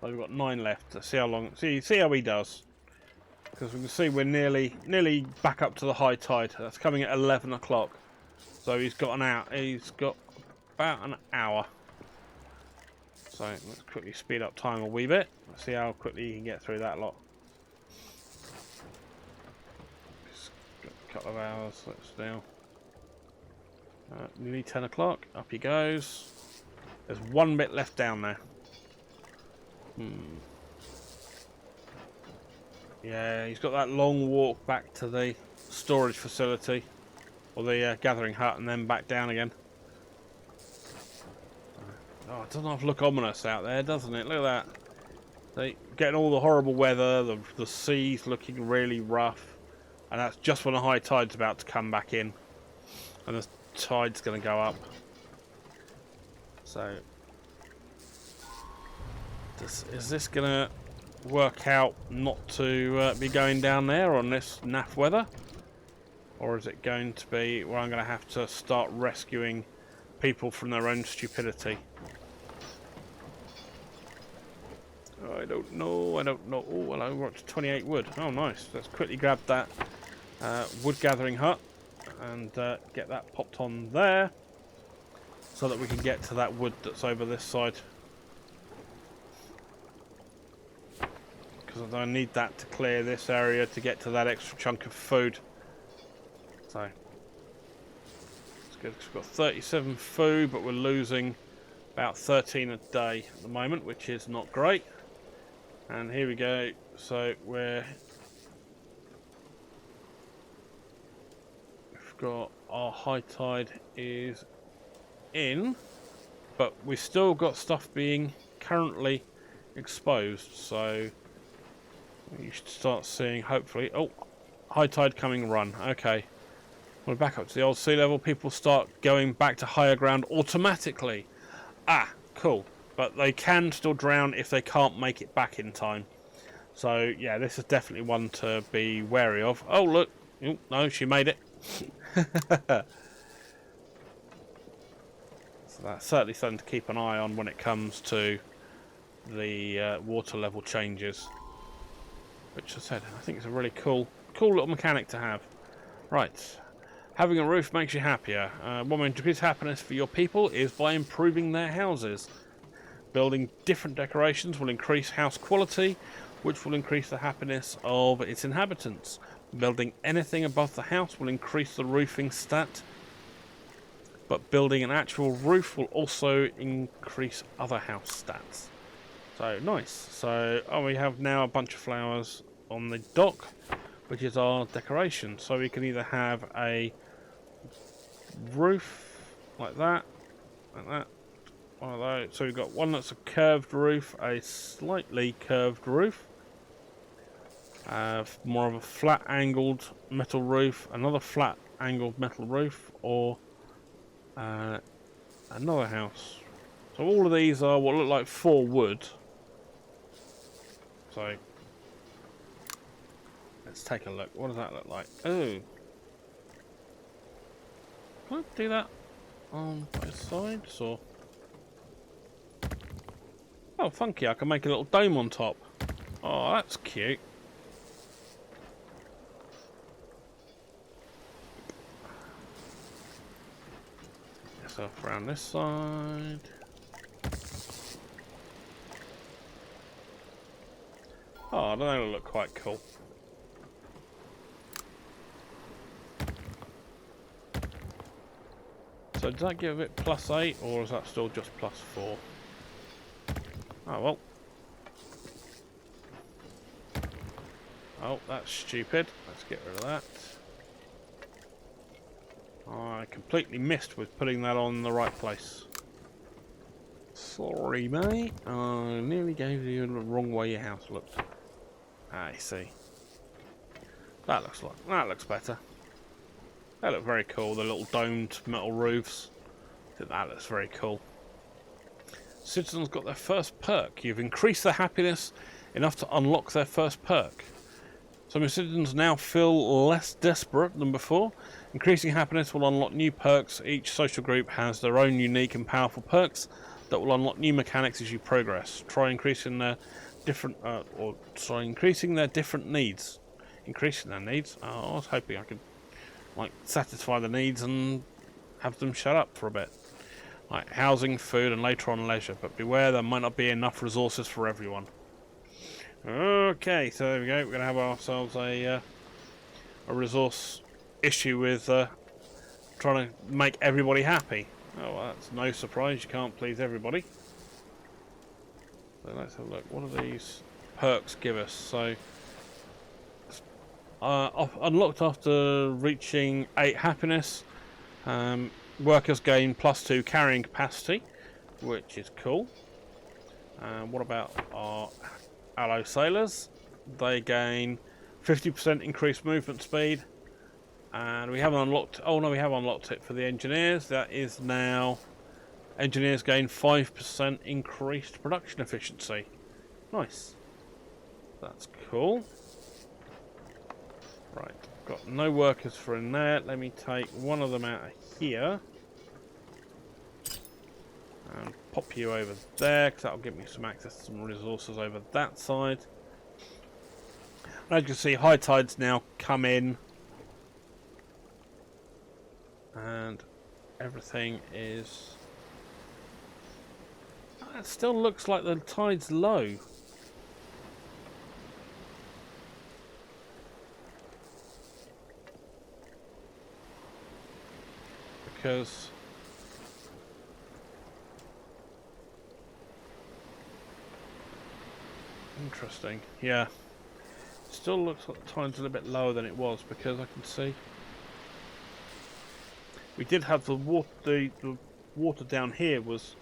So we've got 9 left. Let's see how long. See how he does. Because we can see we're nearly back up to the high tide. That's coming at 11 o'clock. So he's got an hour. He's got about an hour. So let's quickly speed up time a wee bit. Let's see how quickly he can get through that lot. Just got a couple of hours. Let's do. Nearly 10 o'clock. Up he goes. There's 1 bit left down there. Yeah, he's got that long walk back to the storage facility, or the gathering hut, and then back down again. Oh, it doesn't have to look ominous out there, doesn't it? Look at that. Getting all the horrible weather, the sea's looking really rough, and that's just when the high tide's about to come back in, and the tide's going to go up. So, is this going to work out not to be going down there on this naff weather? Or is it going to be where I'm going to have to start rescuing people from their own stupidity? I don't know. Oh, well, we're up to 28 wood. Oh, nice. Let's quickly grab that wood gathering hut and get that popped on there so that we can get to that wood that's over this side. Because I need that to clear this area to get to that extra chunk of food. So, it's good because we've got 37 food, but we're losing about 13 a day at the moment, which is not great. And here we go. So we've got our high tide is in. but we've still got stuff being currently exposed, so you should start seeing, hopefully. Oh, high tide coming, run. Okay. We're back up to the old sea level. People start going back to higher ground automatically. Ah, cool. But they can still drown if they can't make it back in time. So, yeah, this is definitely one to be wary of. Oh, look. Oh, no, she made it. So that's certainly something to keep an eye on when it comes to the water level changes. Which I said, I think it's a really cool little mechanic to have. Right. Having a roof makes you happier. One way to increase happiness for your people is by improving their houses. Building different decorations will increase house quality, which will increase the happiness of its inhabitants. Building anything above the house will increase the roofing stat, but building an actual roof will also increase other house stats. So, nice. So, we have now a bunch of flowers on the dock, which is our decoration. So we can either have a roof like that, one of those. So we've got one that's a curved roof, a slightly curved roof, more of a flat angled metal roof, another flat angled metal roof, or another house. So all of these are what look like 4 wood. So let's take a look. What does that look like? Oh, can I do that on both sides, or? Oh, funky! I can make a little dome on top. Oh, that's cute. Stuff around this side. Oh, I don't know, it'll look quite cool. So does that give it +8, or is that still just +4? Oh well. Oh, that's stupid. Let's get rid of that. I completely missed with putting that on the right place. Sorry, mate. I nearly gave you the wrong way your house looked. I see. That looks better. They look very cool. The little domed metal roofs. I think that looks very cool. Citizens got their first perk. You've increased their happiness enough to unlock their first perk. Some citizens now feel less desperate than before. Increasing happiness will unlock new perks. Each social group has their own unique and powerful perks that will unlock new mechanics as you progress. Try increasing their different needs. Increasing their needs? Oh, I was hoping I could satisfy the needs and have them shut up for a bit. Like housing, food, and later on leisure. But beware, there might not be enough resources for everyone. Okay, so there we go. We're going to have ourselves a resource issue with trying to make everybody happy. Oh, well, that's no surprise. You can't please everybody. So let's have a look. What do these perks give us? So, unlocked after reaching 8 happiness. Workers gain +2 carrying capacity, which is cool. What about our allo sailors? They gain 50% increased movement speed, and we haven't unlocked. Oh no, we have unlocked it for the engineers. That is now engineers gain 5% increased production efficiency. Nice. That's cool. Right, got no workers for in there. Let me take one of them out of here and pop you over there, because that'll give me some access to some resources over that side. And as you can see, high tides now come in, and everything is. It still looks like the tide's low. Because interesting, yeah. Still looks like the tide's a little bit lower than it was, because I can see we did have the water down here was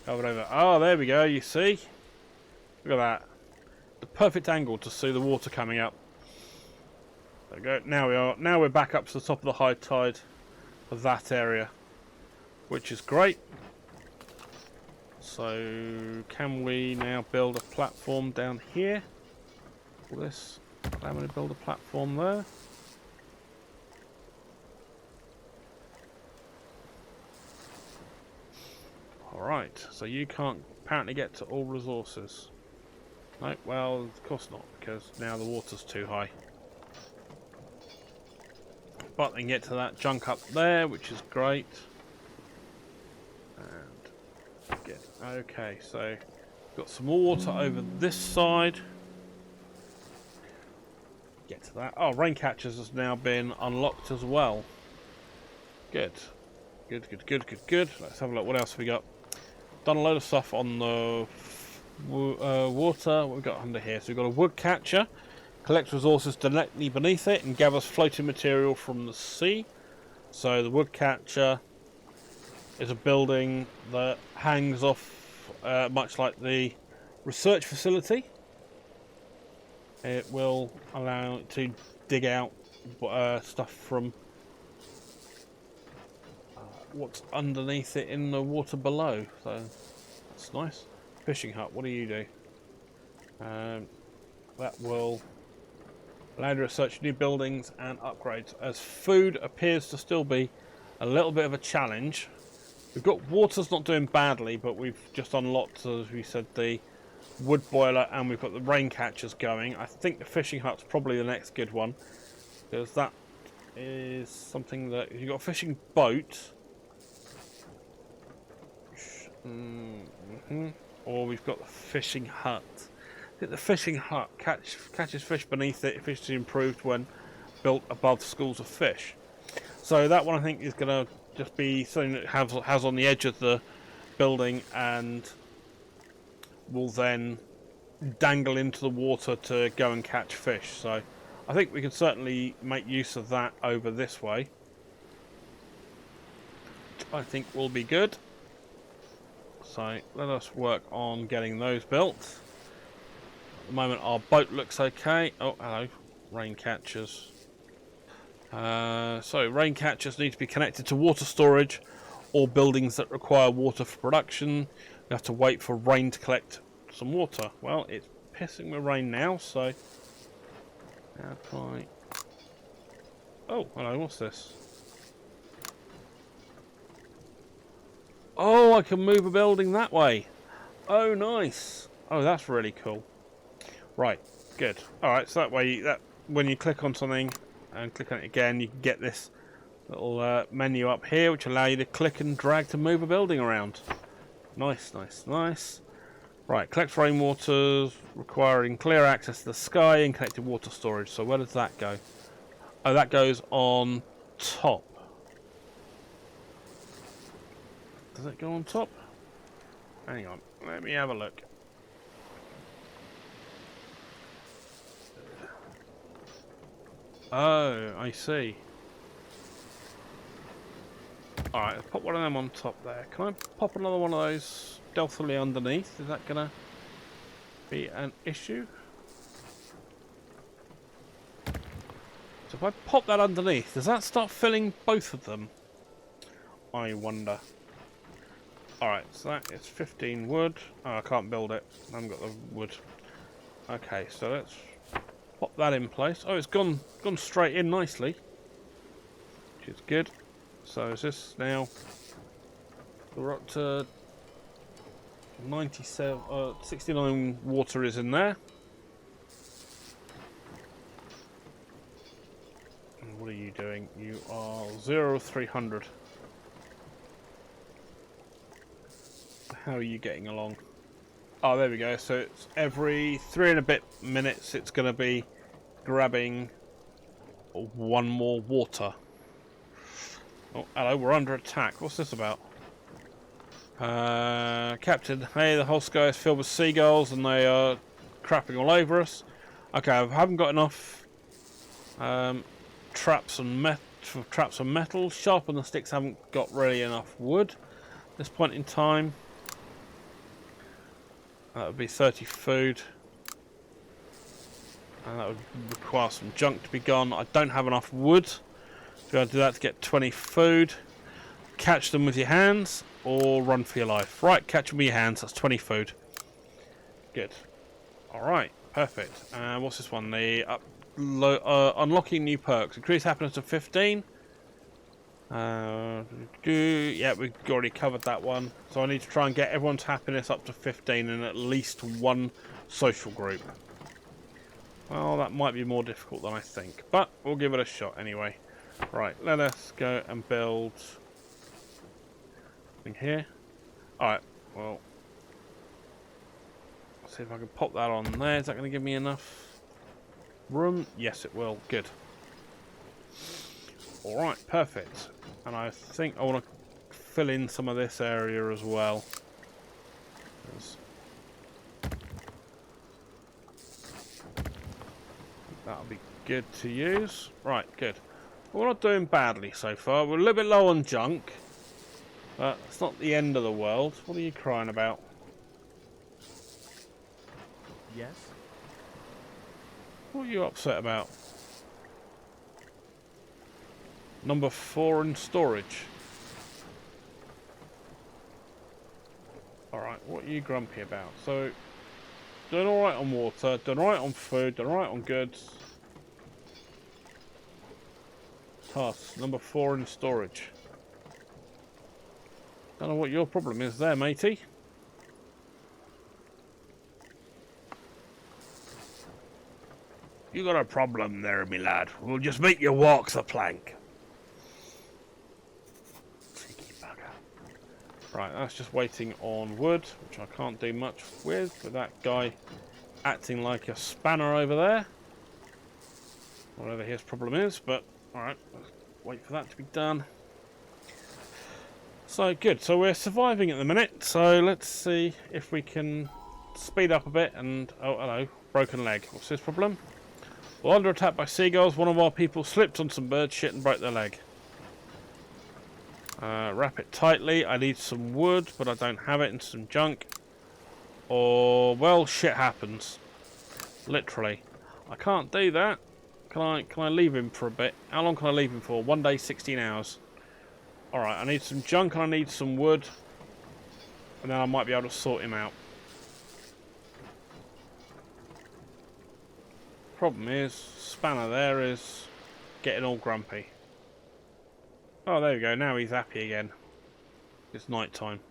Over over. Oh, there we go. You see? Look at that. The perfect angle to see the water coming up. There we go. Now we're back up to the top of the high tide of that area, which is great. So, can we now build a platform down here? Will this allow me to build a platform there? Alright, so you can't apparently get to all resources. No, well, of course not, because now the water's too high. But they can get to that junk up there, which is great. And get okay, so got some more water over this side. Get to that. Oh, rain catchers has now been unlocked as well. Good. Good. Let's have a look. What else have we got? Done a load of stuff on the water. What we got under here? So we've got a wood catcher. Collects resources directly beneath it and gathers floating material from the sea. So the wood catcher is a building that hangs off, much like the research facility. It will allow it to dig out stuff from what's underneath it in the water below. So that's nice. Fishing hut, what do you do? That will allow you to research new buildings and upgrades, as food appears to still be a little bit of a challenge. We've got water's not doing badly, but we've just unlocked, as we said, the wood boiler, and we've got the rain catchers going. I think the fishing hut's probably the next good one, because that is something that you've got a fishing boat, or we've got the fishing hut. I think the fishing hut catches fish beneath it. Fish is improved when built above schools of fish. So that one I think is going to just be something that has on the edge of the building, and will then dangle into the water to go and catch fish. So I think we can certainly make use of that over this way. I think will be good. So let us work on getting those built. At the moment our boat looks okay. Oh, hello, rain catchers. So rain catchers need to be connected to water storage or buildings that require water for production. We have to wait for rain to collect some water. Well, it's pissing with rain now, so how can I... Oh, hello, what's this? Oh, I can move a building that way. Oh, nice. Oh, that's really cool. Right, good. Alright, so that way, when you click on something and click on it again, you can get this little menu up here, which allow you to click and drag to move a building around. Nice. Right, collect rainwater, requiring clear access to the sky and connected water storage. So where does that go? Oh, that goes on top. Does it go on top? Hang on, let me have a look. Oh, I see. Alright, let's pop one of them on top there. Can I pop another one of those stealthily underneath? Is that going to be an issue? So if I pop that underneath, does that start filling both of them? I wonder. Alright, so that is 15 wood. Oh, I can't build it. I haven't got the wood. Okay, so let's pop that in place. Oh, it's gone straight in nicely, which is good. So is this now? We're up to 97, 69 water is in there. And what are you doing? You are 0300. How are you getting along? Oh, there we go. So it's every 3 and a bit minutes it's going to be grabbing one more water. Oh, hello, we're under attack. What's this about? Captain, hey, the whole sky is filled with seagulls and they are crapping all over us. Okay, I haven't got enough traps and metal. Sharpen the sticks, haven't got really enough wood at this point in time. That would be 30 food. And that would require some junk to be gone. I don't have enough wood to be able to do that to get 20 food. Catch them with your hands or run for your life. Right, catch them with your hands. That's 20 food. Good. Alright, perfect. And what's this one? The unlocking new perks. Increase happiness to 15. Yeah, we've already covered that one. So I need to try and get everyone's happiness up to 15 in at least one social group. Well, that might be more difficult than I think, but we'll give it a shot anyway. Right, let us go and build thing here. Alright, well, let's see if I can pop that on there. Is that going to give me enough room? Yes, it will. Good. Alright, perfect. And I think I want to fill in some of this area as well. That'll be good to use. Right, good. We're not doing badly so far. We're a little bit low on junk, but it's not the end of the world. What are you crying about? Yes? What are you upset about? Number 4 in storage. Alright, what are you grumpy about? So, doing alright on water, doing alright on food, doing alright on goods. Task, number 4 in storage. Don't know what your problem is there, matey. You got a problem there, me lad. We'll just make you walk the plank. Cheeky bugger. Right, that's just waiting on wood, which I can't do much with that guy acting like a spanner over there. Whatever his problem is, but alright, let's wait for that to be done. So good, so we're surviving at the minute, so let's see if we can speed up a bit and... oh, hello, broken leg. What's his problem? While under attack by seagulls, one of our people slipped on some bird shit and broke their leg. Wrap it tightly. I need some wood, but I don't have it, and some junk. Or, well, shit happens. Literally. I can't do that. Can I leave him for a bit? How long can I leave him for? 1 day, 16 hours. Alright, I need some junk and I need some wood. And then I might be able to sort him out. Problem is, Spanner there is getting all grumpy. Oh, there we go. Now he's happy again. It's night time.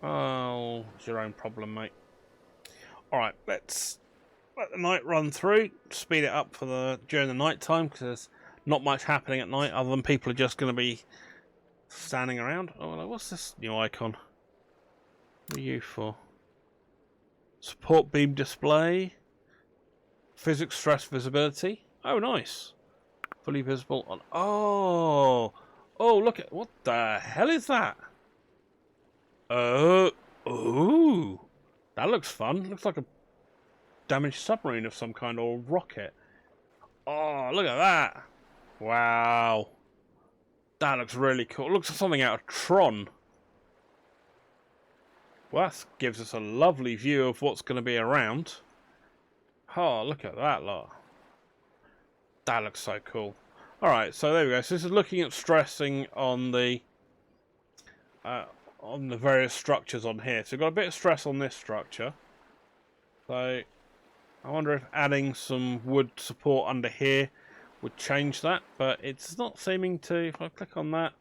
Oh, it's your own problem, mate. Alright, let's let the night run through. Speed it up for during the night time, because there's not much happening at night other than people are just going to be standing around. Oh, hello, what's this new icon? What are you for? Support beam display. Physics stress visibility. Oh, nice. Fully visible on... oh! Oh, look at... what the hell is that? Ooh! That looks fun. Looks like a damaged submarine of some kind, or rocket. Oh, look at that! Wow. That looks really cool. It looks like something out of Tron. Well, that gives us a lovely view of what's going to be around. Oh, look at that lot. That looks so cool. Alright, so there we go. So this is looking at stressing on the various structures on here. So we've got a bit of stress on this structure. So I wonder if adding some wood support under here would change that, but it's not seeming to. If I click on that,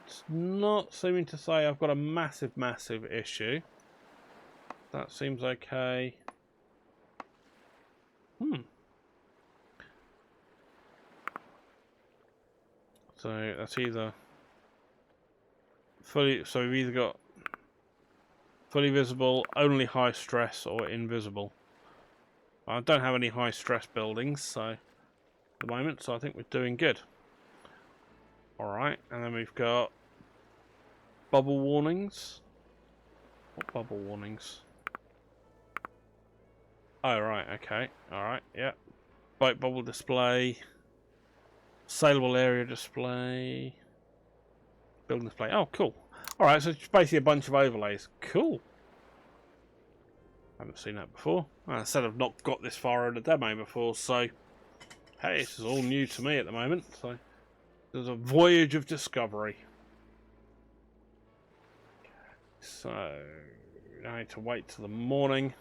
it's not seeming to say I've got a massive issue. That seems okay. So that's either fully. So we've either got fully visible, only high stress, or invisible. I don't have any high stress buildings, so at the moment, so I think we're doing good. All right, and then we've got bubble warnings. What bubble warnings? Oh right, okay, all right, yeah. Boat bubble display. Saleable area display. Building display. Oh, cool. Alright, so it's basically a bunch of overlays. Cool. Haven't seen that before. I said I've not got this far in a demo before, so hey, this is all new to me at the moment. So there's a voyage of discovery. So I need to wait till the morning.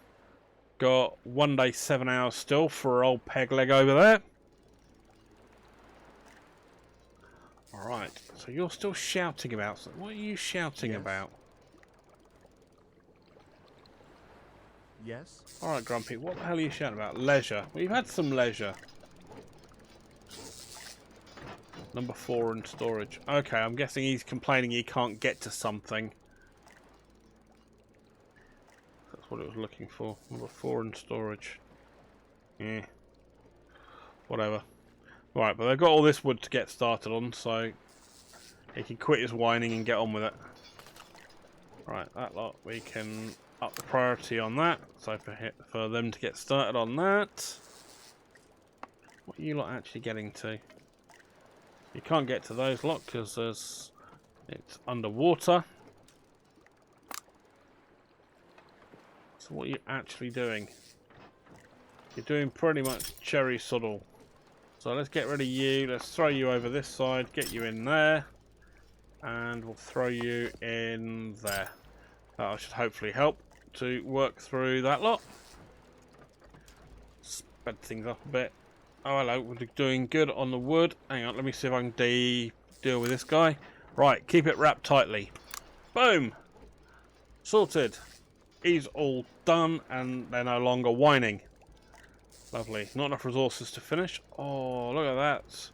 Got 1 day 7 hours still for old peg leg over there. Alright, so you're still shouting about something. What are you shouting about? Yes? Alright, Grumpy, what the hell are you shouting about? Leisure. We've had some leisure. Number 4 in storage. Okay, I'm guessing he's complaining he can't get to something. That's what it was looking for. Number 4 in storage. Yeah. Whatever. Right, but they've got all this wood to get started on, so he can quit his whining and get on with it. Right, that lot, we can up the priority on that. So for them to get started on that. What are you lot actually getting to? You can't get to those lot because it's underwater. So what are you actually doing? You're doing pretty much cherry soddle. So let's get rid of you. Let's throw you over this side. Get you in there. And we'll throw you in there. That should hopefully help to work through that lot. Sped things up a bit. Oh, hello. We're doing good on the wood. Hang on. Let me see if I can deal with this guy. Right. Keep it wrapped tightly. Boom. Sorted. He's all done and they're no longer whining. Lovely. Not enough resources to finish. Oh, look at that.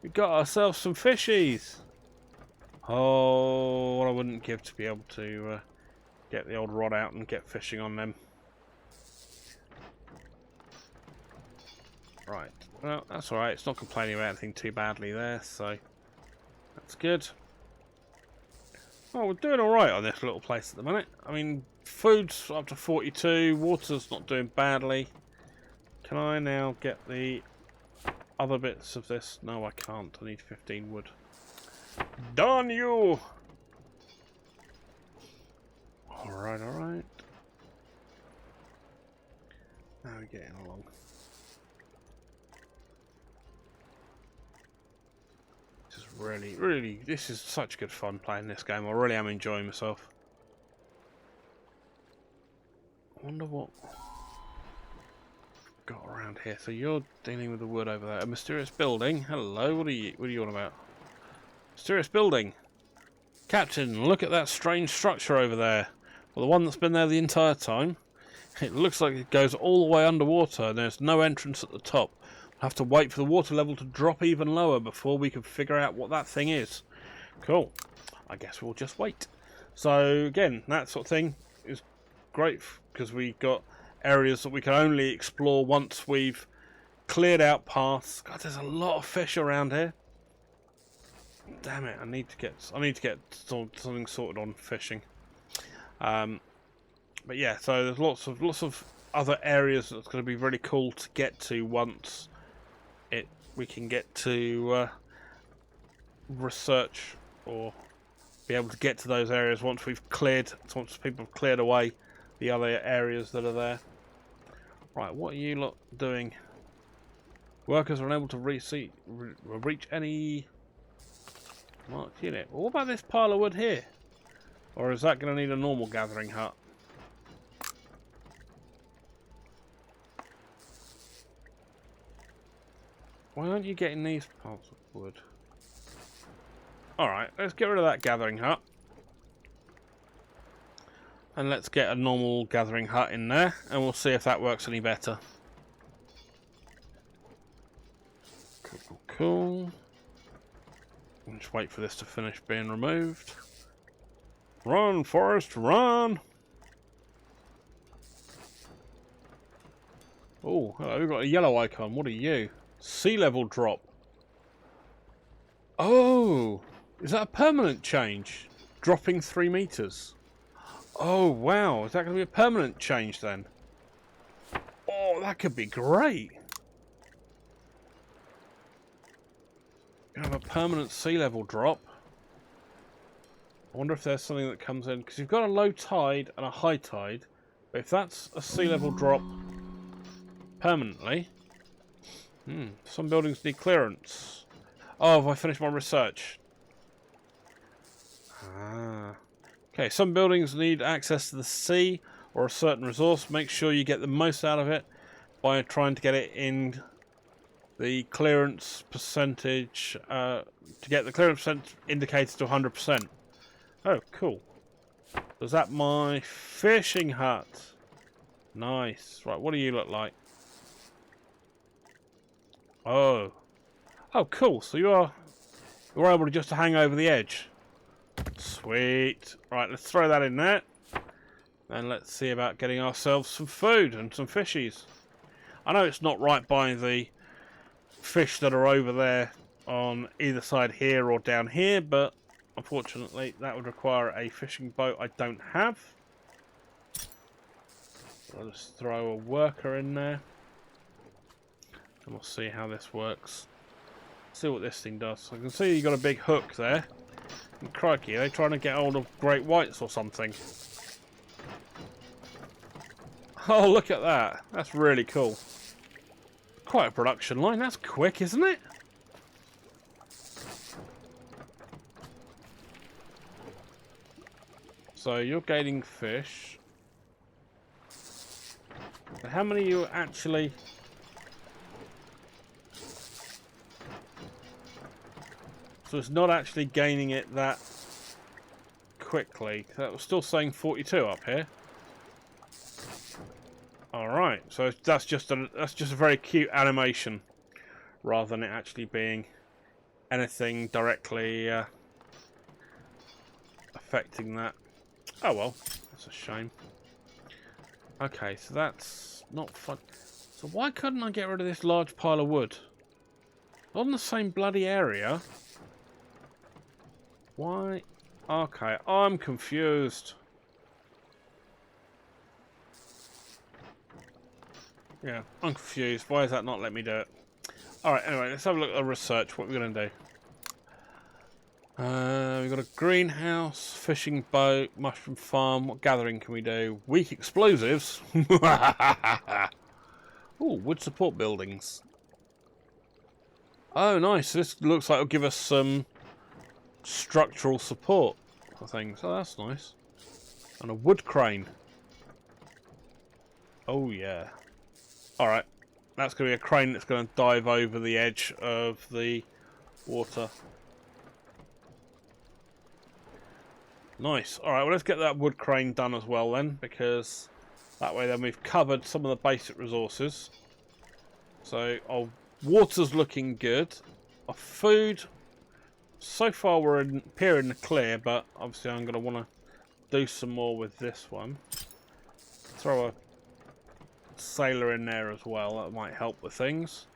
We got ourselves some fishies. Oh, what I wouldn't give to be able to get the old rod out and get fishing on them. Right. Well, that's alright. It's not complaining about anything too badly there, so that's good. Oh, we're doing alright on this little place at the minute. I mean, food's up to 42. Water's not doing badly. Can I now get the other bits of this? No, I can't. I need 15 wood. Darn you! Alright, alright. How are we getting along? This is really, this is such good fun playing this game. I really am enjoying myself. I wonder what got around here. So you're dealing with the wood over there. A mysterious building. Hello, what are you on about? Mysterious building. Captain, look at that strange structure over there. Well, the one that's been there the entire time. It looks like it goes all the way underwater and there's no entrance at the top. We'll have to wait for the water level to drop even lower before we can figure out what that thing is. Cool. I guess we'll just wait. So again, that sort of thing is great because we've got areas that we can only explore once we've cleared out paths. God, there's a lot of fish around here. Damn it! I need to get something sorted on fishing. But yeah, so there's lots of other areas that's going to be really cool to get to once we can get to research or be able to get to those areas once once people have cleared away the other areas that are there. Right, what are you lot doing? Workers are unable to reach any marked unit. Well, what about this pile of wood here? Or is that going to need a normal gathering hut? Why aren't you getting these piles of wood? Alright, let's get rid of that gathering hut. And let's get a normal gathering hut in there, and we'll see if that works any better. Cool. I'll just wait for this to finish being removed. Run, Forest, run! Oh, hello, we've got a yellow icon. What are you? Sea level drop. Oh, is that a permanent change? Dropping 3 meters. Oh, wow. Is that going to be a permanent change then? Oh, that could be great. You have a permanent sea level drop. I wonder if there's something that comes in. Because you've got a low tide and a high tide. But if that's a sea level drop permanently, some buildings need clearance. Oh, have I finished my research? Ah. Okay, some buildings need access to the sea or a certain resource. Make sure you get the most out of it by trying to get it in the clearance percentage, to get the clearance percent indicated to 100%. Oh, cool. Is that my fishing hut? Nice. Right, what do you look like? Oh. Oh, cool. So you're able to just hang over the edge. Sweet. Right, let's throw that in there. And let's see about getting ourselves some food and some fishies. I know it's not right by the fish that are over there on either side here or down here, but unfortunately that would require a fishing boat I don't have. I'll just throw a worker in there and we'll see how this works. See what this thing does. I can see you got a big hook there. And crikey, are they trying to get hold of great whites or something? Oh, look at that. That's really cool. Quite a production line. That's quick, isn't it? So you're gaining fish. So how many are you actually... So it's not actually gaining it that quickly. That was still saying 42 up here. All right, so that's just a very cute animation, rather than it actually being anything directly affecting that. Oh well, that's a shame. Okay, so that's not fun. So why couldn't I get rid of this large pile of wood? On the same bloody area. Why? Okay, I'm confused. Yeah, I'm confused. Why is that not letting me do it? Alright, anyway, let's have a look at the research. What we're going to do. We've got a greenhouse, fishing boat, mushroom farm. What gathering can we do? Weak explosives. Ooh, wood support buildings. Oh, nice. This looks like it'll give us some structural support for things. Oh, that's nice. And a wood crane. Oh, yeah. Alright. That's going to be a crane that's going to dive over the edge of the water. Nice. Alright, well, let's get that wood crane done as well then, because that way then we've covered some of the basic resources. So our water's looking good. Our food, so far we're here in the clear, but obviously I'm going to want to do some more with this one. Throw a sailor in there as well, that might help with things.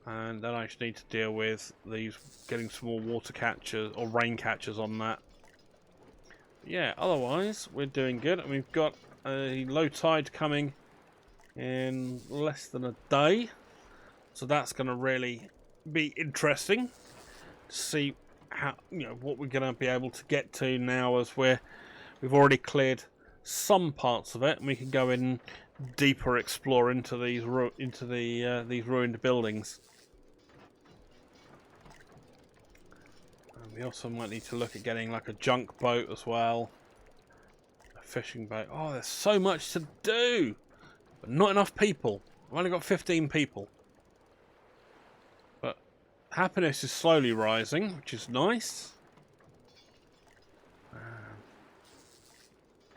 And then I just need to deal with these, getting some more water catchers or rain catchers on that. Yeah, otherwise we're doing good, and we've got a low tide coming in less than a day, so that's going to really be interesting to see how, you know, what we're going to be able to get to now, as we've already cleared some parts of it, and we can go in deeper, explore into these these ruined buildings. We also might need to look at getting like a junk boat as well. A fishing boat. Oh, there's so much to do! But not enough people. I've only got 15 people. But happiness is slowly rising, which is nice.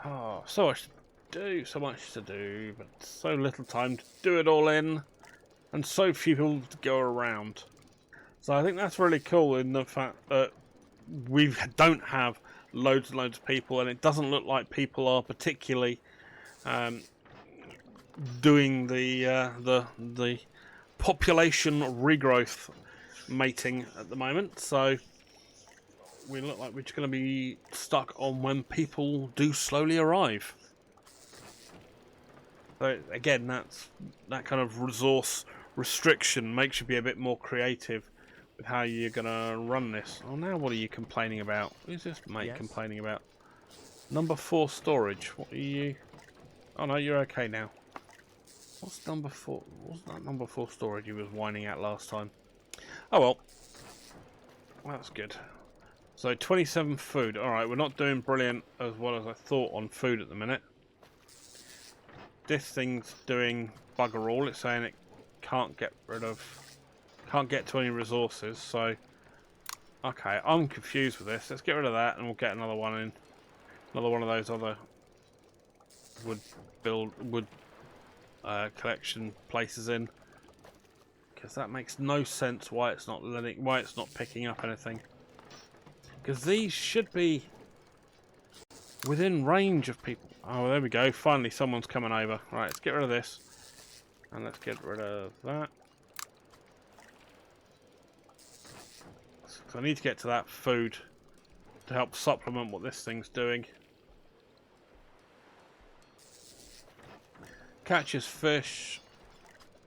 Oh, so much to do, so much to do, but so little time to do it all in. And so few people to go around. So I think that's really cool in the fact that we don't have loads and loads of people, and it doesn't look like people are particularly doing the population regrowth mating at the moment. So we look like we're just going to be stuck on when people do slowly arrive. So again, that kind of resource restriction makes you be a bit more creative with how you're gonna run this. Oh, now what are you complaining about? Who's this mate complaining about? Number 4 storage. What are you? Oh no, you're okay now. What's number 4? Wasn't that number 4 storage you was whining at last time? Oh well. That's good. So 27 food. Alright, we're not doing brilliant as well as I thought on food at the minute. This thing's doing bugger all. It's saying it can't get to any resources, so okay, I'm confused with this. Let's get rid of that and we'll get another one in. Another one of those other wood collection places in. Because that makes no sense why it's not picking up anything. Because these should be within range of people. Oh, there we go. Finally, someone's coming over. Right, let's get rid of this. And let's get rid of that. So I need to get to that food to help supplement what this thing's doing. Catches fish.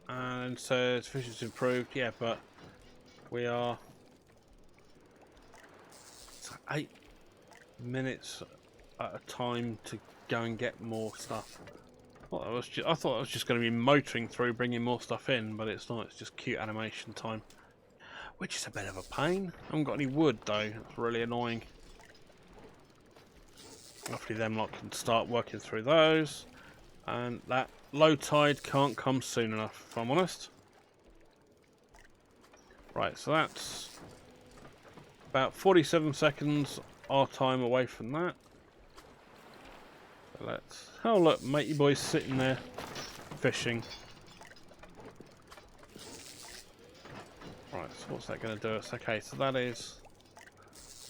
And says fish is improved. Yeah, but we are 8 minutes at a time to go and get more stuff. Well, I thought I was just going to be motoring through bringing more stuff in, but it's not. It's just cute animation time, which is a bit of a pain. I haven't got any wood though. That's really annoying. Hopefully them lot can start working through those, and that low tide can't come soon enough, if I'm honest. Right, so that's about 47 seconds our time away from that. So let's... Oh look, matey boy's sitting there fishing. Right, so what's that going to do us? Okay, so that is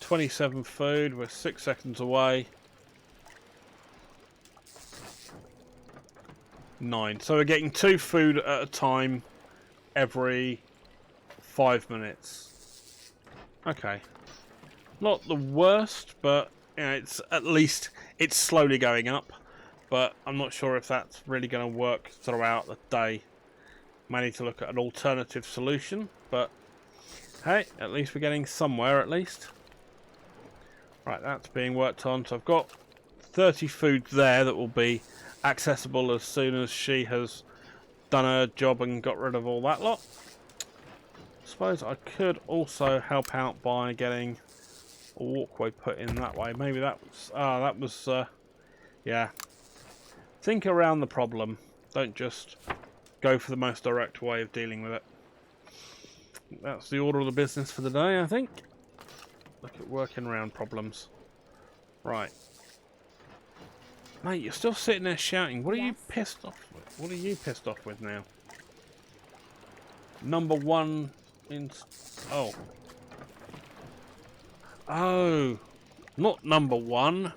27 food. We're 6 seconds away. 9. So we're getting 2 food at a time every 5 minutes. Okay. Not the worst, but you know, it's at least it's slowly going up. But I'm not sure if that's really going to work throughout the day. May need to look at an alternative solution, but hey, at least we're getting somewhere at least. Right, that's being worked on. So I've got 30 food there that will be accessible as soon as she has done her job and got rid of all that lot. I suppose I could also help out by getting a walkway put in that way. Maybe that was yeah. Think around the problem. Don't just go for the most direct way of dealing with it. That's the order of the business for the day, I think. Look at working around problems. Right. Mate, you're still sitting there shouting. What are you pissed off with? What are you pissed off with now? Number 1 in... Oh. Oh. Not number 1.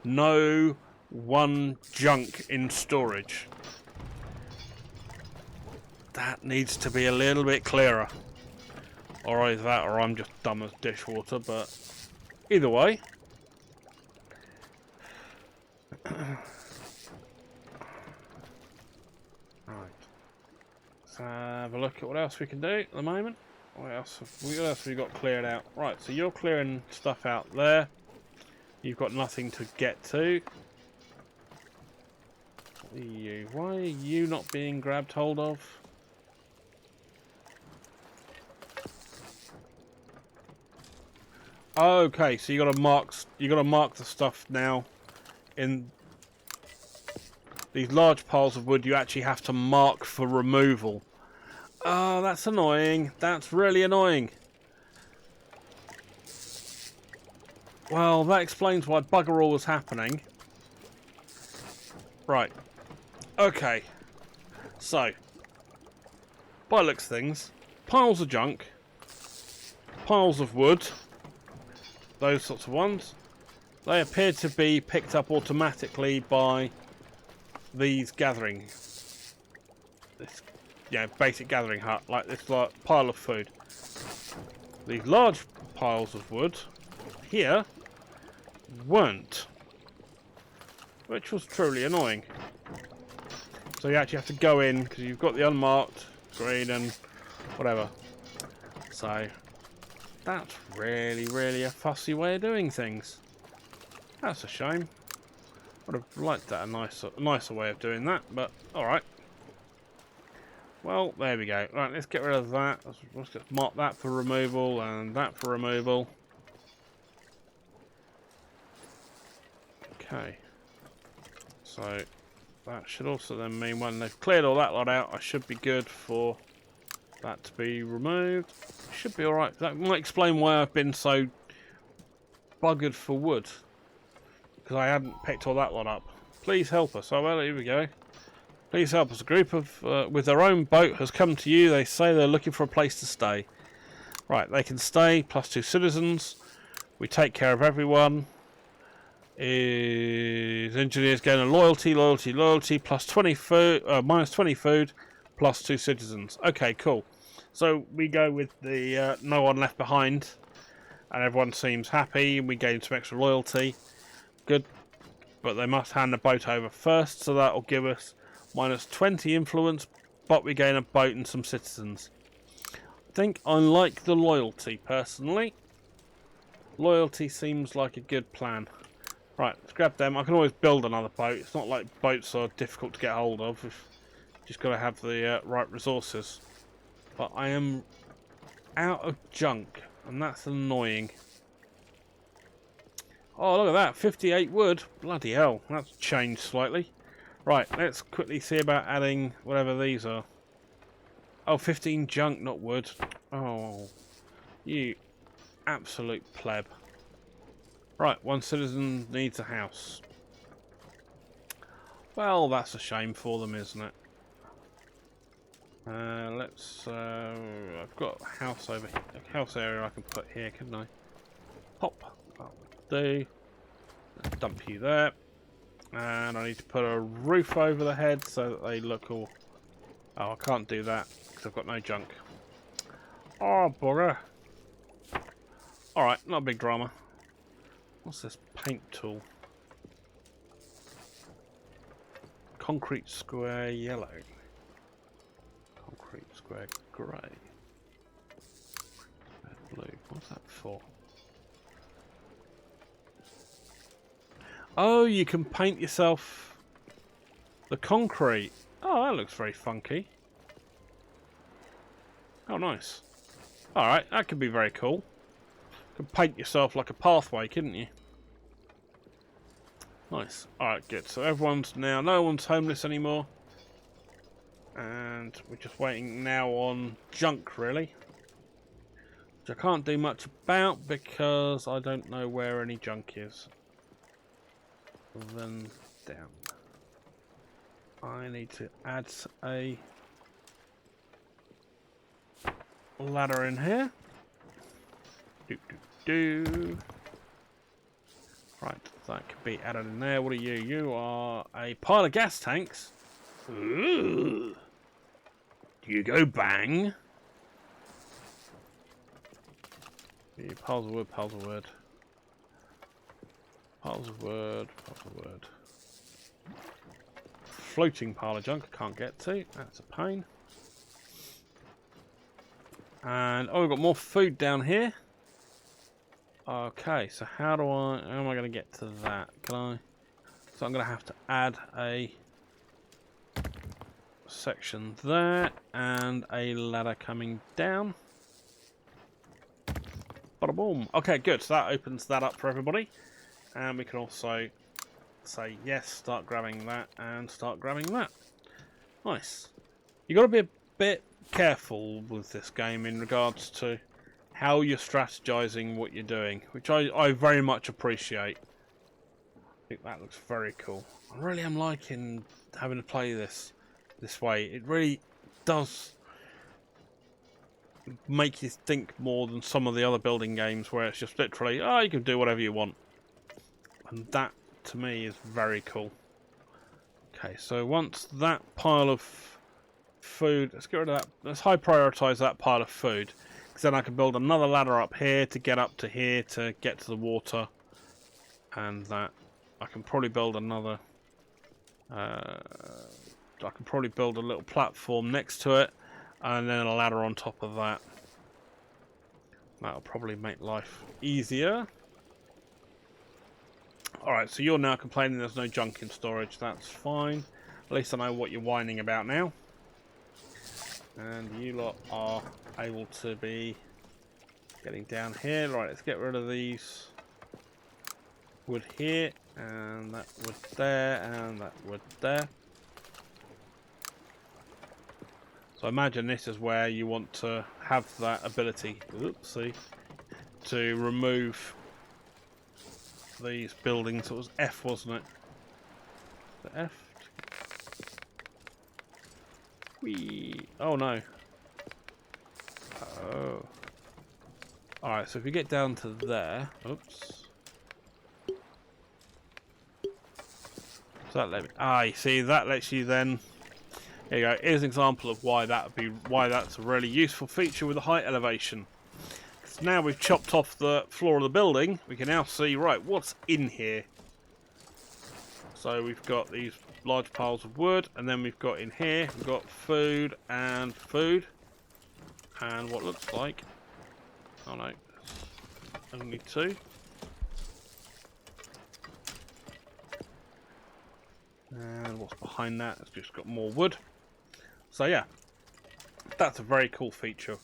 No 1 junk in storage. That needs to be a little bit clearer. Or either that or I'm just dumb as dishwater, but either way. Right. Let's have a look at what else we can do at the moment. What else have we got cleared out? Right, so you're clearing stuff out there. You've got nothing to get to. What are you? Why are you not being grabbed hold of? Okay, so you got to mark the stuff now. In these large piles of wood, you actually have to mark for removal. Oh, that's annoying. That's really annoying. Well, that explains why bugger all was happening. Right. Okay. So, by looks things, piles of junk, piles of wood, those sorts of ones, they appear to be picked up automatically by these gathering, this, basic gathering hut, like this pile of food. These large piles of wood here weren't, which was truly annoying. So you actually have to go in because you've got the unmarked green and whatever. So that's really, really a fussy way of doing things. That's a shame. Would have liked that a nicer way of doing that, but alright. Well, there we go. Right, let's get rid of that. Let's just mark that for removal and that for removal. Okay. So that should also then mean when they've cleared all that lot out, I should be good for that to be removed. Should be alright. That might explain why I've been so buggered for wood. Because I hadn't picked all that lot up. Please help us. Oh well, here we go. Please help us. A group of, with their own boat has come to you. They say they're looking for a place to stay. Right, they can stay. +2 citizens. We take care of everyone. Is engineers gain a loyalty, +20 food, -20 food, +2 citizens. Okay, cool. So we go with the no one left behind, and everyone seems happy. We gain some extra loyalty. Good, but they must hand the boat over first, so that will give us -20 influence, but we gain a boat and some citizens. I think I like the loyalty personally. Loyalty seems like a good plan. Right, let's grab them. I can always build another boat. It's not like boats are difficult to get hold of. We've just got to have the right resources. But I am out of junk, and that's annoying. Oh, look at that. 58 wood. Bloody hell. That's changed slightly. Right, let's quickly see about adding whatever these are. Oh, 15 junk, not wood. Oh, you absolute pleb. Right, 1 citizen needs a house. Well, that's a shame for them, isn't it? I've got a house over here, a house area I can put here, couldn't I? Pop. That'll do. Dump you there. And I need to put a roof over the head so that they look all... Oh, I can't do that because I've got no junk. Oh, bugger. Alright, not a big drama. What's this paint tool? Concrete square yellow. Concrete square grey. Blue. What's that for? Oh, you can paint yourself the concrete. Oh, that looks very funky. Oh, nice. Alright, that could be very cool. You could paint yourself like a pathway, couldn't you? Nice. Alright, good. So everyone's now... No one's homeless anymore. And we're just waiting now on junk, really. Which I can't do much about because I don't know where any junk is. Then down. I need to add a ladder in here. Right, that could be added in there. What are you? You are a pile of gas tanks. Ooh. Do you go bang? Yeah, piles of wood, piles of wood. Piles of wood, piles of wood. Floating pile of junk I can't get to. That's a pain. And oh, we've got more food down here. Okay, so how am I going to get to that? Can I? So I'm going to have to add a section there and a ladder coming down. Bada boom. Okay, good. So that opens that up for everybody. And we can also say yes, start grabbing that and start grabbing that. Nice. You've got to be a bit careful with this game in regards to how you're strategizing what you're doing, which I very much appreciate. I think that looks very cool. I really am liking having to play this way. It really does make you think more than some of the other building games where it's just literally, oh, you can do whatever you want. And that, to me, is very cool. Okay, so once that pile of food... Let's get rid of that. Let's high prioritize that pile of food. Because then I can build another ladder up here to get up to here to get to the water. And that... I can probably build another... I can probably build a little platform next to it. And then a ladder on top of that. That'll probably make life easier. Alright, so you're now complaining there's no junk in storage. That's fine. At least I know what you're whining about now. And you lot are able to be getting down here. Right, let's get rid of these wood here. And that wood there. And that wood there. So imagine this is where you want to have that ability, oopsie, to remove these buildings. It was F, wasn't it? The F? Whee! Oh no. Oh. Alright, so if you get down to there, oops. So that let me, you see, that lets you then. There you go. Here's an example of why that's a really useful feature with the height elevation. Because now we've chopped off the floor of the building, we can now see right what's in here. So we've got these large piles of wood, and then we've got in here we've got food and what looks like, oh no, only two. And what's behind that? It's just got more wood. So yeah, that's a very cool feature,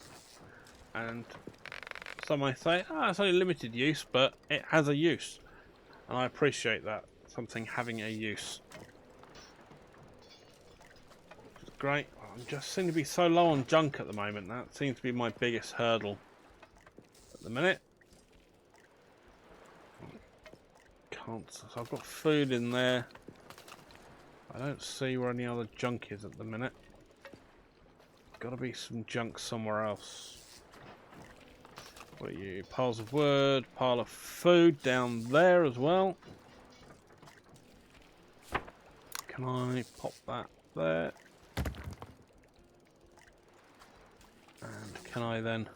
and some might say, it's only limited use, but it has a use, and I appreciate that, something having a use. Which is great. I just seem to be so low on junk at the moment. That seems to be my biggest hurdle at the minute. Can't. So I've got food in there. I don't see where any other junk is at the minute. Got to be some junk somewhere else. What are you? Piles of wood, pile of food down there as well. Can I pop that there? And can I then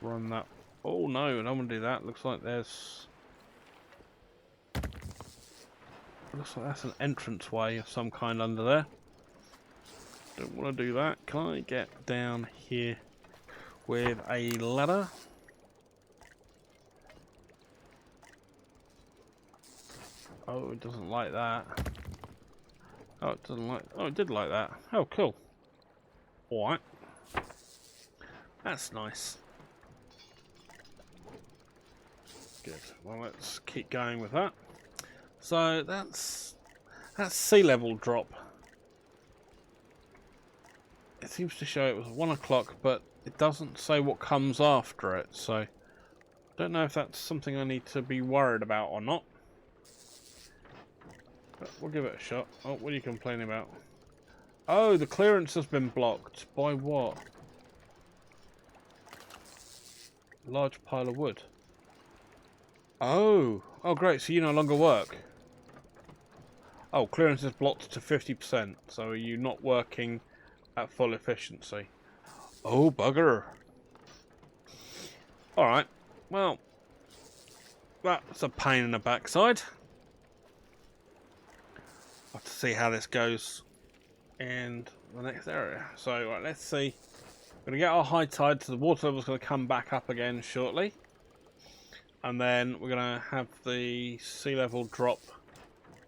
run that? Oh no, I don't want to do that. Looks like there's. Looks like that's an entranceway of some kind under there. Don't want to do that. Can I get down here with a ladder? Oh, it doesn't like that. Oh, it doesn't like. Oh, it did like that. Oh, cool. Alright. That's nice. Good. Well, let's keep going with that. So that's sea level drop. It seems to show it was 1 o'clock, but it doesn't say what comes after it, so I don't know if that's something I need to be worried about or not. But we'll give it a shot. Oh, what are you complaining about? Oh, the clearance has been blocked. By what? Large pile of wood. Oh, great, so you no longer work. Oh, clearance is blocked to 50%, so are you not working at full efficiency? Oh, bugger. Alright, well, that's a pain in the backside. I'll have to see how this goes in the next area. So, right, let's see. We're going to get our high tide, so the water level's going to come back up again shortly. And then we're going to have the sea level drop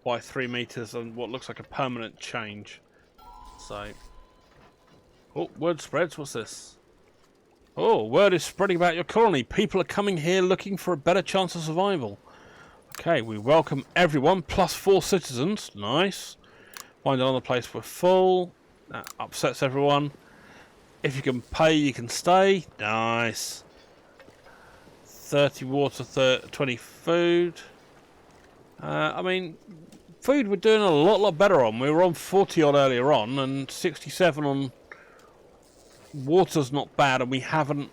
by 3 meters and what looks like a permanent change. So, oh, word spreads. What's this? Oh, word is spreading about your colony. People are coming here looking for a better chance of survival. Okay, we welcome everyone, plus 4 citizens. Nice. Find another place we're full. That upsets everyone. If you can pay, you can stay. Nice. 30 water, 20 food. I mean, food we're doing a lot better on. We were on 40 odd earlier on, and 67 on water's not bad, and we haven't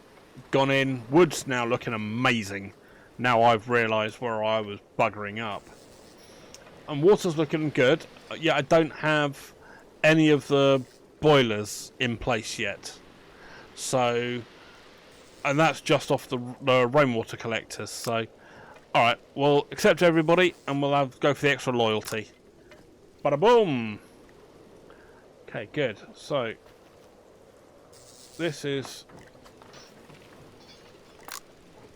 gone in. Wood's now looking amazing. Now I've realised where I was buggering up. And water's looking good. Yeah, I don't have any of the boilers in place yet. So, and that's just off the rainwater collectors. So, alright, we'll accept everybody and we'll go for the extra loyalty. Bada boom! Okay, good. So, this is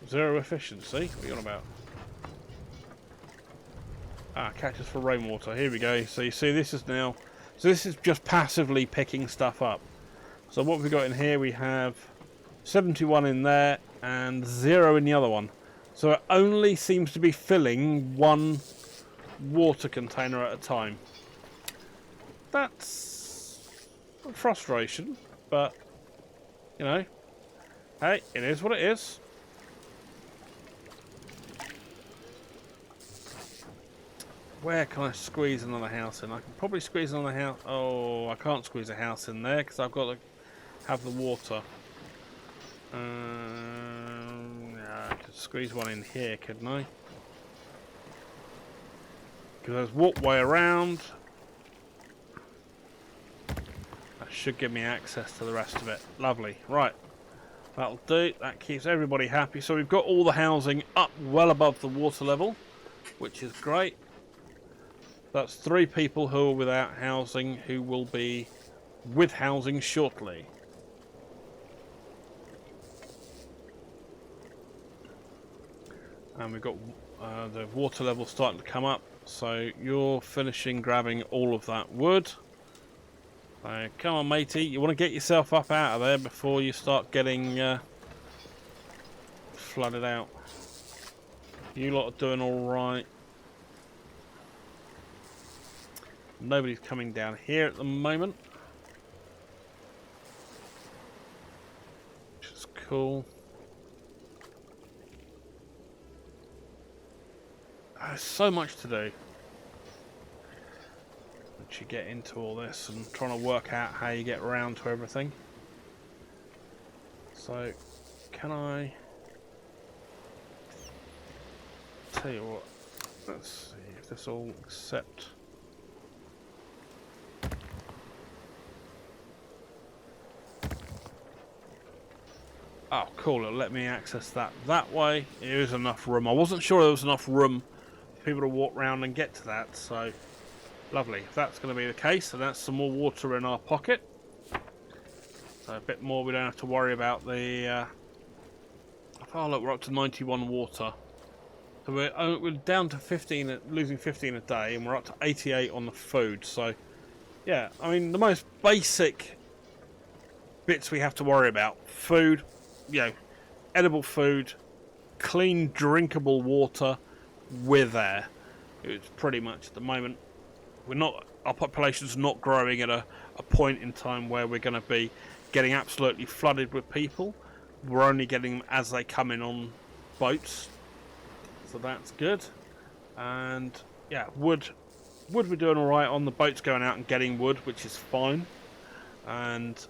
0 efficiency. What are you on about? Catches for rainwater. Here we go. So you see this is now... So this is just passively picking stuff up. So what we've got in here, we have 71 in there and 0 in the other one. So it only seems to be filling one water container at a time. That's a frustration, but, you know, hey, it is what it is. Where can I squeeze another house in? I can probably squeeze another house. Oh, I can't squeeze a house in there because I've got to have the water. Yeah, I could squeeze one in here, couldn't I? Because there's walkway around. That should give me access to the rest of it. Lovely. Right. That'll do. That keeps everybody happy. So we've got all the housing up well above the water level, which is great. That's 3 people who are without housing who will be with housing shortly. And we've got the water level starting to come up. So you're finishing grabbing all of that wood. So come on, matey. You want to get yourself up out of there before you start getting flooded out. You lot are doing all right. Nobody's coming down here at the moment, which is cool. There's so much to do once you get into all this and trying to work out how you get around to everything. So, can I tell you what? Let's see if this all accept. Oh, cool. It'll let me access that way. There is enough room. I wasn't sure there was enough room for people to walk around and get to that, so lovely. If that's going to be the case, then that's some more water in our pocket. So a bit more. We don't have to worry about the... Oh, look, we're up to 91 water. So we're down to 15, losing 15 a day, and we're up to 88 on the food. So, yeah, I mean, the most basic bits we have to worry about. Food. You know, edible food, clean drinkable water, we're there. It's pretty much at the moment, our population's not growing at a point in time where we're going to be getting absolutely flooded with people. We're only getting them as they come in on boats, so that's good. And yeah, wood we're doing alright on the boats going out and getting wood, which is fine. And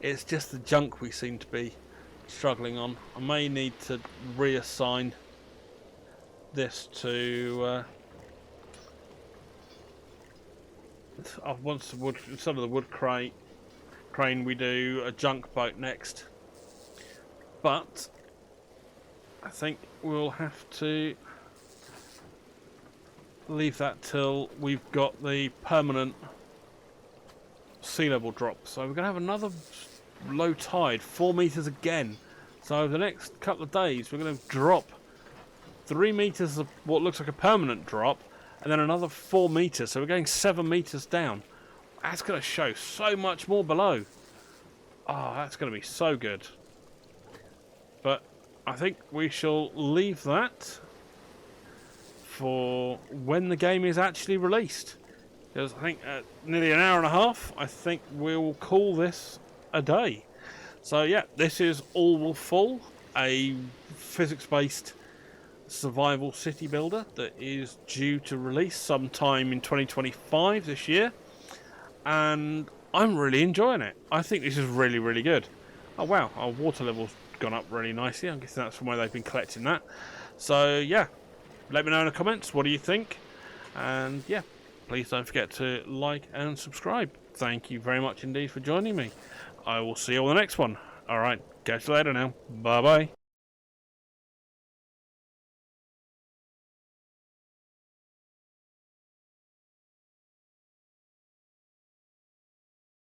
it's just the junk we seem to be struggling on. I may need to reassign this to once the wood, instead of the wood crane we do a junk boat next. But I think we'll have to leave that till we've got the permanent sea level drop. So we're going to have another low tide, 4 meters again. So over the next couple of days we're going to drop 3 meters of what looks like a permanent drop, and then another 4 meters. So we're going 7 meters down. That's going to show so much more below. Oh, that's going to be so good. But I think we shall leave that for when the game is actually released. Because I think nearly an hour and a half, I think we'll call this a day. So yeah, this is All Will Fall, a physics-based survival city builder that is due to release sometime in 2025 this year, and I'm really enjoying it. I think this is really, really good. Oh wow, our water level's gone up really nicely. I guess that's from where they've been collecting that. So yeah, let me know in the comments, what do you think? And yeah, please don't forget to like and subscribe. Thank you very much indeed for joining me. I will see you on the next one. Alright, catch you later now. Bye bye.